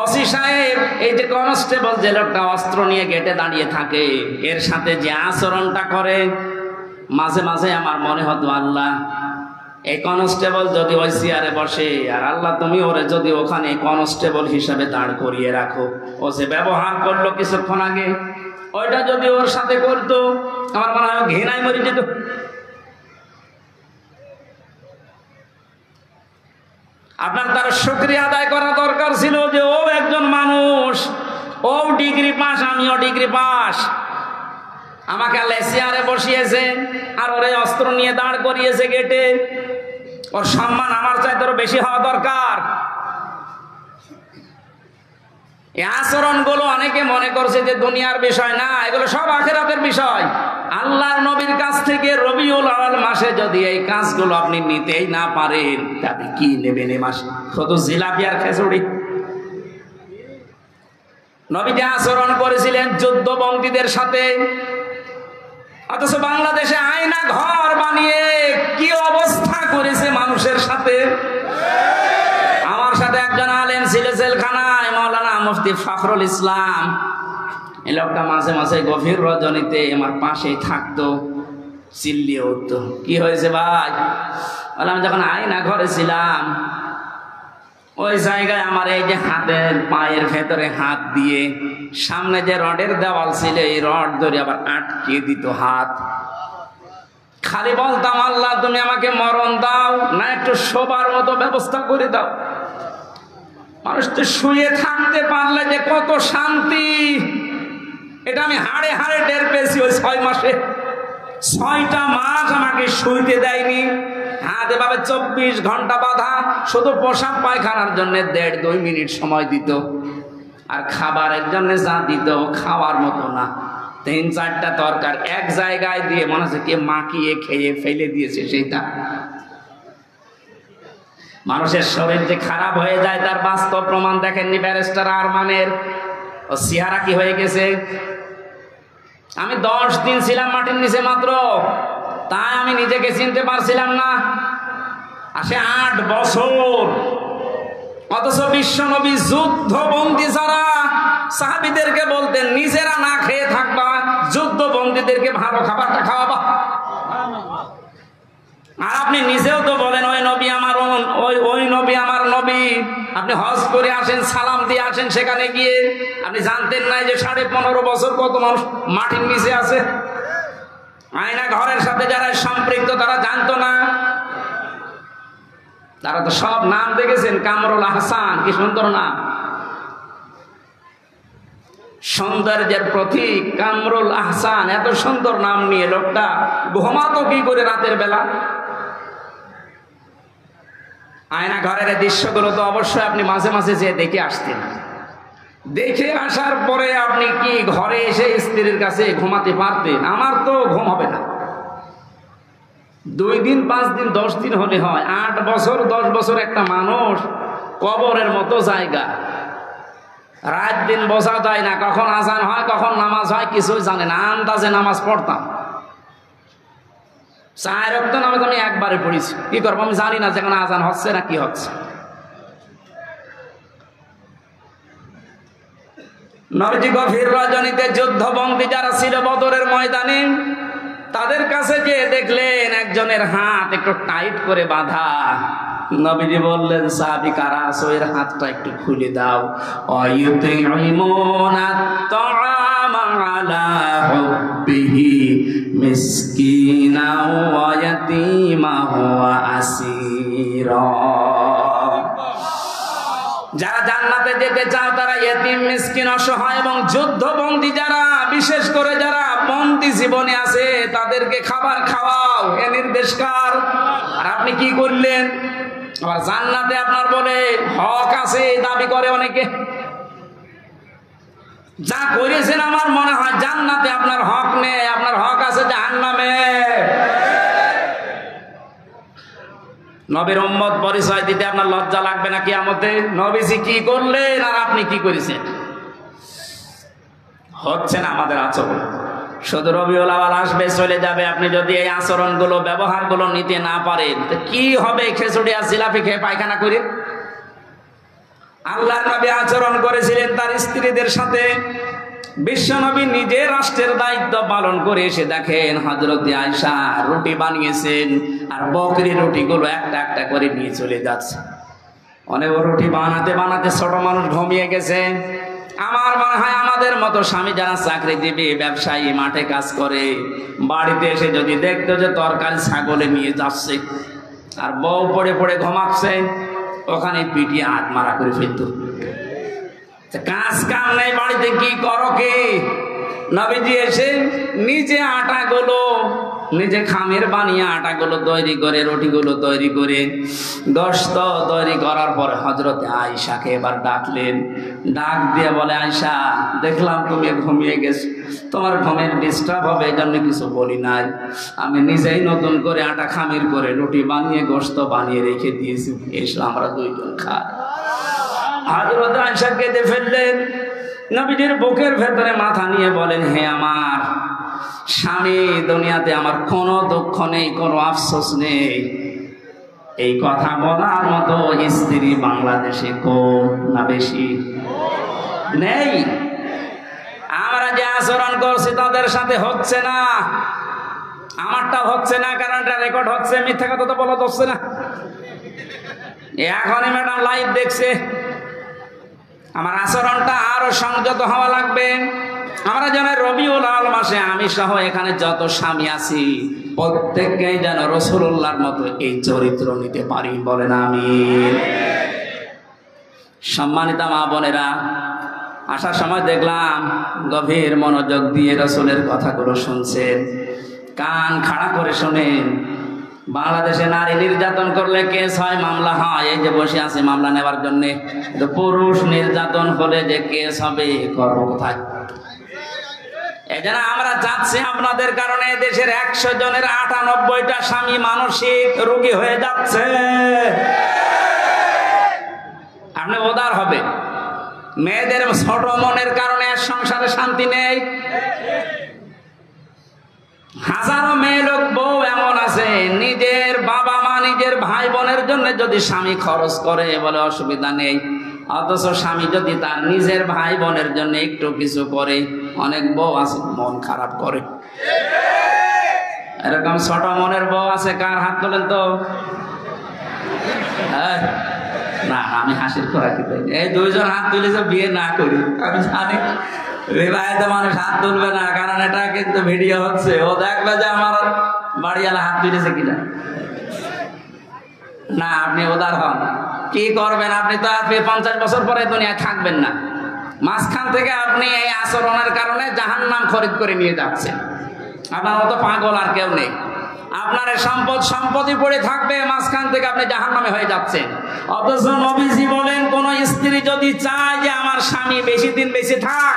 S1: ওসি সাহেব, এই যে কনস্টেবল, যে লোকটা অস্ত্র নিয়ে গেটে দাঁড়িয়ে থাকে, এর সাথে যে আচরণটা করে, মাঝে মাঝে আমার মনে হতো, আল্লাহ, এই কনস্টেবল যদি ওই চেয়ারে বসে, আর আল্লাহ তুমি ওরে যদি ওখানে কনস্টেবল হিসাবে দাঁড় করিয়ে রাখো, ও যে ব্যবহার করলো কিছুক্ষণ আগে, ওইটা যদি ওর সাথে করতো, আমার মনে হয় ঘৃণায় মরে যেত। আপনার তার শুকরিয়া আদায় করা দরকার ছিল যে ও একজন মানুষ, ও ডিগ্রি পাস, আমিও ডিগ্রি পাস, আমাকে আল্লাহ চেয়ারে বসিয়েছে আর ওরে অস্ত্র নিয়ে দাঁড় করিয়েছে গেটে। ওর সম্মান আমার চাইতে আরো বেশি হওয়া দরকার। এই আচরণগুলো অনেকে মনে করছে যে দুনিয়ার বিষয় না, এগুলো সব আখিরাতের বিষয়। আল্লাহর নবীর কাছ থেকে রবিউল আউয়াল মাসে যদি এই কাজগুলো আপনি নিতেই না পারেন, তাহলে কি নেবেন এই মাসে? শুধু জিলাপি আর খিচুড়ি। নবী যে আচরণ করেছিলেন যুদ্ধবন্দীদের সাথে, অথচ বাংলাদেশে আয়না ঘর বানিয়ে কি অবস্থা করেছে মানুষের সাথে। আমার সাথে একজন আলেম ছিল জেলখানায়, মাওলানা মুফতি ফখরুল ইসলাম। এই লোকটা মাঝে মাঝে গভীর রজনীতে আমার পাশেই থাকতো, চিল্লিয়ে উঠতো, কি হয়েছে ভাই? বললাম, যখন আয়না ঘরে ছিলাম, ওই জায়গায় আমার এই যে হাতের পায়ের ভেতরে হাত দিয়ে সামনে যে রডের দেওয়াল ছিল, এই রড ধরে আবার আটকে দিত হাত। খালি বলতাম, আল্লাহ তুমি আমাকে মরণ দাও না, একটু শোবার মতো ব্যবস্থা করে দাও। মানুষ তো শুয়ে থাকতে পারলে যে কত শান্তি, এটা আমি হাড়ে হাড়ে টের পেয়েছি। ওই 6 মাসে 6টা মাস আমাকে শুইতে দেয়নি। হাত এভাবে 24 ঘন্টা বাঁধা, শুধু পোশাক পায়খানার জন্য 1.5-2 মিনিট সময় দিত, আর খাবারের জন্য যা দিত খাওয়ার মতো না। 3-4টা তরকার এক জায়গায় দিয়ে মনে হচ্ছে কে মাখিয়ে খেয়ে ফেলে দিয়েছে। সেইটা মানুষের শরীর যে খারাপ হয়ে যায় তার বাস্তব প্রমাণ দেখেননি ব্যারিস্টার আরমানের? ও চেহারা কি হয়ে গেছে। আমি 10 দিন ছিলাম মাটির নিচে মাত্র, তাই আমি নিজেকে চিনতে পারছিলাম না। আসে 8 বছর, অথচ বিশ্বনবী যুদ্ধবন্দী যারা সাহাবীদেরকে বলতেন, নিজেরা না খেয়ে থাকবা, যুদ্ধবন্দীদেরকে ভালো খাবারটা খাওয়াবা। আর আপনি নিজেও তো বলেন, ওই নবী আমার, ওই নবী আমার নবী। আপনি হজ করে আসেন, সালাম দিয়ে আসেন, সেখানে গিয়ে আপনি জানতেন না যে 15.5 বছর কত মানুষ মাটির নিচে আছে। আয়না ঘরের সাথে যারা সম্পৃক্ত তারা জানতো না। তারা তো সব নাম দেখেছেন, কামরুল আহসান, কি সুন্দর নাম। সৌন্দর্যের প্রতীক কামরুল আহসান, এত সুন্দর নাম নিয়ে লোকটা ঘুমাতো কি করে রাতের বেলা? আয়না ঘরের দৃশ্যগুলো তো অবশ্যই আপনি মাঝে মাঝে যেয়ে দেখে আসতেন। দেখে আসার পরে আপনি কি ঘরে এসে স্ত্রীর কাছে ঘুমাতে পারতেন? আমার তো ঘুম হবে না। 2 দিন 5 দিন 10 দিন হলে হয়, 8 বছর 10 বছর একটা মানুষ কবরের মতো জায়গা। রাত দিন বোঝা যায় না, কখন আজান হয় কখন নামাজ হয় কিছুই জানে না। আন্দাজে নামাজ পড়তাম, 4 ওয়াক্ত নামাজ আমি একবারে পড়েছি। কি করবো আমি জানি না যেখানে আজান হচ্ছে না কি হচ্ছে। নবীজি গভীর রজনীতে যুদ্ধবন্দী যারা ছিল বদরের ময়দানে, তাদের কাছে যে দেখলেন একজনের হাত একটু টাইট করে বাঁধা। নবীজি বললেন, সাহাবী কারা আছো, এর হাতটা একটু খুলে দাও। অয়ুতিমুনা তাআমা আলা হুব্বিহি মিসকিনা ওয়া ইয়াতীমা ওয়া আসীরা। যারা জান্নাতে যেতে চাও তারা ইয়েতিম, মিসকিন, অসহায় এবং যুদ্ধবন্দী যারা, বিশেষ করে যারা বন্দী জীবনে আছে তাদেরকে খাবার খাওয়াও, এ নির্দেশ কার? আর আপনি কি করলেন? আবার জান্নাতে আপনার বলে হক আছে দাবি করে অনেকে। যা করেছেন আমার মনে হয় জান্নাতে আপনার হক নেই, আপনার হক আছে জাহান্নামে। নবীর উম্মত পরিচয় দিতে আপনার লজ্জা লাগবে না কিয়ামতে? নবীজি কি করলেন আর আপনি কি করেছেন? হচ্ছে না আমাদের আচরণ। শুধু রবিউল আউয়াল আসবে চলে যাবে, আপনি যদি এই আচরণগুলো ব্যবহারগুলো নিতে না পারেন তো কি হবে? খিচুড়ি আর জিলাপি খেয়ে পায়খানা করে? আল্লাহর নবী আচরণ করেছিলেন তার স্ত্রীদের সাথে। বিশ্বনবী নিজে রাষ্ট্রের দায়িত্ব পালন করে এসে দেখেন হযরতে আয়েশা রুটি বানিয়েছেন আর বকরি রুটিগুলো একটা একটা করে নিয়ে চলে যাচ্ছে। অনেক রুটি বানাতে বানাতে ছোট মানুষ ঘুমিয়ে গেছে। আমার মনে হয় আমাদের মতো স্বামী যারা চাকরিজীবী ব্যবসায়ী মাঠে কাজ করে, বাড়িতে এসে যদি দেখতো যে তরকারি ছাগলে নিয়ে যাচ্ছে আর বউ পড়ে পড়ে ঘুমাচ্ছে, ওখানে পিটিয়ে হাত মারা করে ফেলতো। কাজ কাম নেই বাড়িতে, কি করো কি? নবীজি এসে নিজে আটাগুলো নিজে খামের বানিয়ে আটাগুলো তৈরি করে, রুটিগুলো তৈরি করে গোশত তৈরি করার পরে হযরতে আয়েশাকে এবার ডাকলেন। ডাক দিয়ে বলে, আয়েশা দেখলাম তুমি ঘুমিয়ে গেছো, তোমার ঘুমের ডিস্টার্ব হবে এই জন্য কিছু বলি নাই। আমি নিজেই নতুন করে আটা খামির করে রুটি বানিয়ে গোশত বানিয়ে রেখে দিয়েছি, এসো আমরা 2 জন খাই। হযরত আয়েশা কেঁদে ফেললেন। নবীজির বুকের ভেতরে মাথা নিয়ে বলেন, হে আমার স্বামী, দুনিয়াতে আমার কোনো দুঃখ নেই, কোনো আফসোস নেই। এই কথা বলার মতো স্ত্রী বাংলাদেশে কম না বেশি? নেই। আমরা যে আচরণ করছি তাদের সাথে হচ্ছে না। আমারটা হচ্ছে না কারণ এটা রেকর্ড হচ্ছে, মিথ্যা কথা তো বলা যাচ্ছে না। এখনই ম্যাডাম লাইভ দেখছে। আমার আচরণটা আরো সংযত হওয়া লাগবে। আমরা যেন রবিউল আউয়াল মাসে আমি সহ এখানে যত স্বামী আছি প্রত্যেককেই যেন রাসূলুল্লাহর মতো এই চরিত্র নিতে পারি, বলেন আমিন। সম্মানিত মা বোনেরা, আসার সময় দেখলাম গভীর মনোযোগ দিয়ে রাসূলের কথাগুলো শুনছেন, কান খাড়া করে শোনেন। বাংলাদেশে নারী নির্যাতন করলে কেস হয়, মামলা হয়। এই যে বসে আছে মামলা নেওয়ার জন্য। পুরুষ নির্যাতন হলে যে কেস হবে, করব কোথায়? এই জন্য আমরা চাচ্ছি আপনাদের কারণে দেশের 100 জনের 98টা স্বামী মানসিক রোগী হয়ে যাচ্ছে। আপনি উদার হবে। মেয়েদের ছোট মনের কারণে সংসারে শান্তি নেই। হাজারো মেয়ে লোক বউ এমন আছে, নিজের বাবা মা নিজের ভাই বোনের জন্য যদি স্বামী খরচ করে বলে অসুবিধা নেই, অথচ স্বামী যদি তার নিজের ভাই বোনের জন্য একটু কিছু করে, অনেক বউ আছে মন খারাপ করে। এরকম ছোট মনের বউ আছে, কার হাত তোলেন তো? না, আমি হাসির খোরাকি পাই। এই 2 জন হাত তুলেছে বিয়ে না করি, আমি জানি বিবাহিত মানুষ হাত তুলবে না, কারণ এটা কিন্তু ভিডিও হচ্ছে। ও দেখবে যে আমার বাড়িওয়ালা হাত তুলেছে কিনা। না, আপনি উদার হন। কি করবেন? আপনি তো আপনি 50 বছর পরে দুনিয়ায় থাকবেন না। মাঝখান থেকে আপনি এই আচরণের কারণে জাহান্নাম খরিদ করে নিয়ে যাচ্ছেন। আপনার মতো পাগল আর কেউ নেই। আপনার সম্পত্তি পড়ে থাকবে, মাঝখান থেকে আপনি জাহান্নামে হয়ে যাচ্ছেন। অথচ নবীজি বলেন, কোন স্ত্রী যদি চায় যে আমার স্বামী বেশি দিন বেঁচে থাক,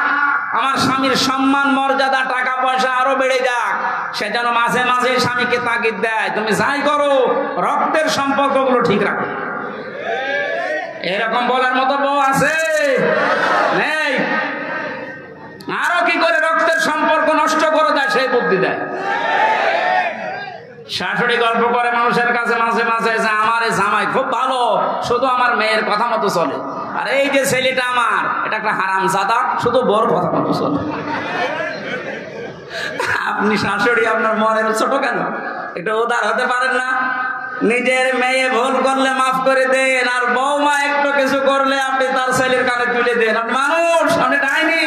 S1: আমার স্বামীর সম্মান মর্যাদা টাকা পয়সা আরো বেড়ে যাক, সে যেন মাঝে মাঝে স্বামীকে তাগিদ দেয়, তুমি যাই করো রক্তের সম্পর্কগুলো ঠিক রাখো। এরকম বলার মতো বউ আছে? নেই। আরো কি করে রক্তের সম্পর্ক নষ্ট করে দেয় সেই বুদ্ধি দেয়। শাশুড়ি গল্প করে মানুষের কাছে মাঝে মাঝে যে আমার এই জামাই খুব ভালো, শুধু আমার মেয়ের কথা মতো চলে, আর এই যে ছেলেটা আমার এটা একটা হারামজাদা, শুধু বউর কথা মতো চলে। আপনি শাশুড়ি আপনার মনের ছোট কেন? একটু উদার হতে পারেন না? নিজের মেয়ে ভুল করলে মাফ করে দেন, আর বৌমা একটু কিছু করলে আপনি তার ছেলের কানে তুলে দেন। আপনি মানুষ, আপনি ডাইনি।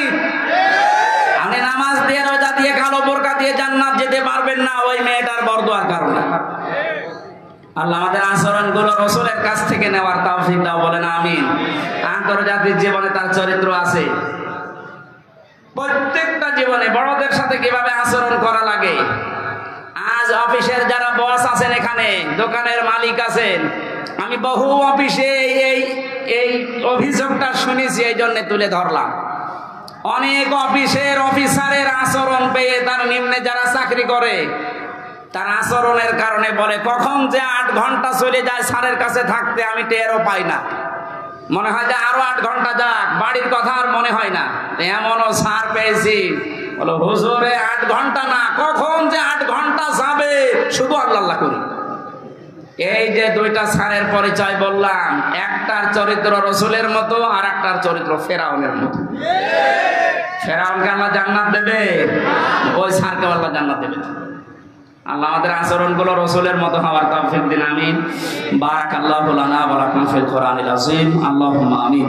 S1: আপনি নামাজ দিয়ে রোজা দিয়ে কালো বোরকা দিয়ে জান্নাত যেতে পারবেন না ওই মেয়েটার বরদোয়ার কারণে। আল্লাহ আমাদের আচরণগুলো রাসূলের কাছ থেকে নেওয়ার তৌফিক দাও, বলেন আমিন। আন্তর্জাতিক জীবনে তার চরিত্র আছে। প্রত্যেকটা জীবনে বড়দের সাথে কিভাবে আচরণ করা লাগে। আজ অফিসের যারা বস আছেন, এখানে দোকানের মালিক আছেন, আমি বহু অফিসে এই অভিযোগটা শুনেছি, এই জন্য তুলে ধরলাম। অনেক অফিসের অফিসারের আচরণ পেয়ে তার নিম্নে যারা চাকরি করে তার আচরণের কারণে বলে, কখন যে 8 ঘন্টা চলে যায় স্যারের কাছে থাকতে আমি টেরও পাই না, মনে হয় যে আরো 8 ঘন্টা যাক, বাড়ির কথা আর মনে হয় না। এমনও স্যার পেয়েছি বলো, হুজুরে 8 ঘন্টা না, কখন যে 8 ঘন্টা যাবে শুধু আল্লাহ আল্লাহ করি। এই যে দুইটা স্যারের পরিচয় বললাম, একটার চরিত্র রাসূলের মতো আর একটার চরিত্র ফেরাউনের মতো। ফেরাউনকে আল্লাহ জান্নাত দেবে, ওই স্যারকে আল্লাহ জান্নাত দেবে। আল্লাহ আমাদের আচরণগুলো রাসূলের মতো হওয়ার তৌফিক দিন, আমিন। বারাকাল্লাহু লানা ওয়া লাকুম ফিল কোরআনিল আযীম। আল্লাহুম্মা আমিন।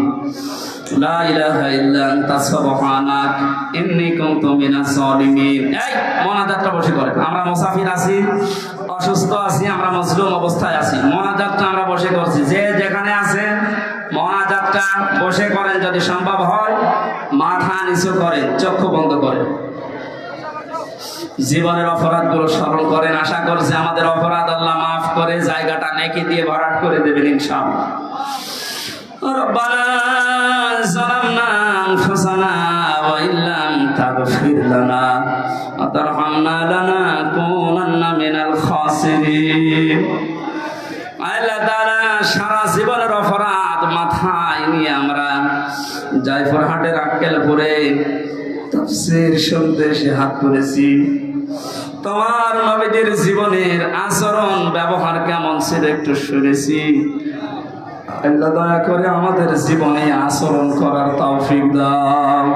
S1: লা ইলাহা ইল্লা আনতা সুবহানাক ইন্নী কুনতু মিনাজ জালিমিন। এই মোনাজাতটা বসে করেন। আমরা মুসাফির আছি, অসুস্থ আছি, আমরা মজলুম অবস্থায় আছি। মোনাজাতটা আমরা বসে করছি। যে যেখানে আছেন মোনাজাতটা বসে করেন, যদি সম্ভব হয় মাথা নিচু করেন, চক্ষু বন্ধ করেন। জীবনের অপরাধগুলো স্মরণ করেন। আশা করছি আমাদের অপরাধ আল্লাহ মাফ করে জায়গাটা নেকি দিয়ে ভরাট করে দেবেন ইনশাআল্লাহ। রব্বানা যালামনা আনফুসানা ওয়া ইল্লাম তাগফির লানা ওয়া তারহামনা লানাকুনান্না মিনাল খাসিরিন। আল্লাহ তাআলা সারা জীবনের অপরাধ মাথায় নিয়ে আমরা জয়পুরহাটের আক্কেলপুরে তাফসীর শুনতে এসে হাত তুলেছি। তোমার নবীদের জীবনের আচরণ ব্যবহার কেমন ছিল একটু শুনেছি। আল্লাহ দয়া করে আমাদের জীবনে আচরণ করার তৌফিক দাও।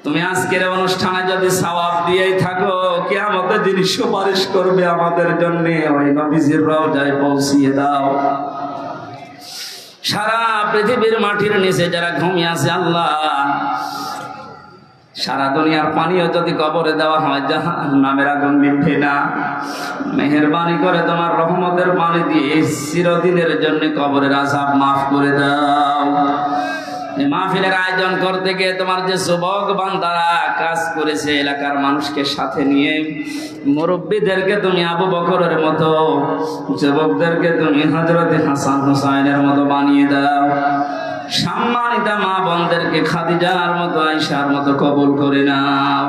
S1: তুমি আজকের অনুষ্ঠানে যদি সওয়াব দিয়েই থাকো, কিয়ামতের দিন সুপারিশ করবে আমাদের জন্য, ওই নবীজির রওজায় পৌঁছিয়ে দাও। সারা পৃথিবীর মাটির নিচে যারা ঘুমিয়ে আছে আল্লাহ, সারা দুনিয়ার পানিও যদি কবরে দেওয়া হয় জাহান্নামের আগুন নিভবে না। মেহেরবানি করে তোমার রহমতের পানি দিয়ে চিরদিনের জন্য কবরের আযাব মাফ করে দাও। এই মাহফিলের আয়োজন করতে গিয়ে তোমার যে যুবক বান্দারা কাজ করেছে, এলাকার মানুষকে সাথে নিয়ে, মুরব্বীদেরকে তুমি আবু বকরের মতো, যুবকদেরকে তুমি হযরত হাসান হুসাইনের মতো বানিয়ে দাও। সম্মানিতা মা বোনদেরকে খাদিজার মতো, আয়েশার মতো কবুল করে নাও।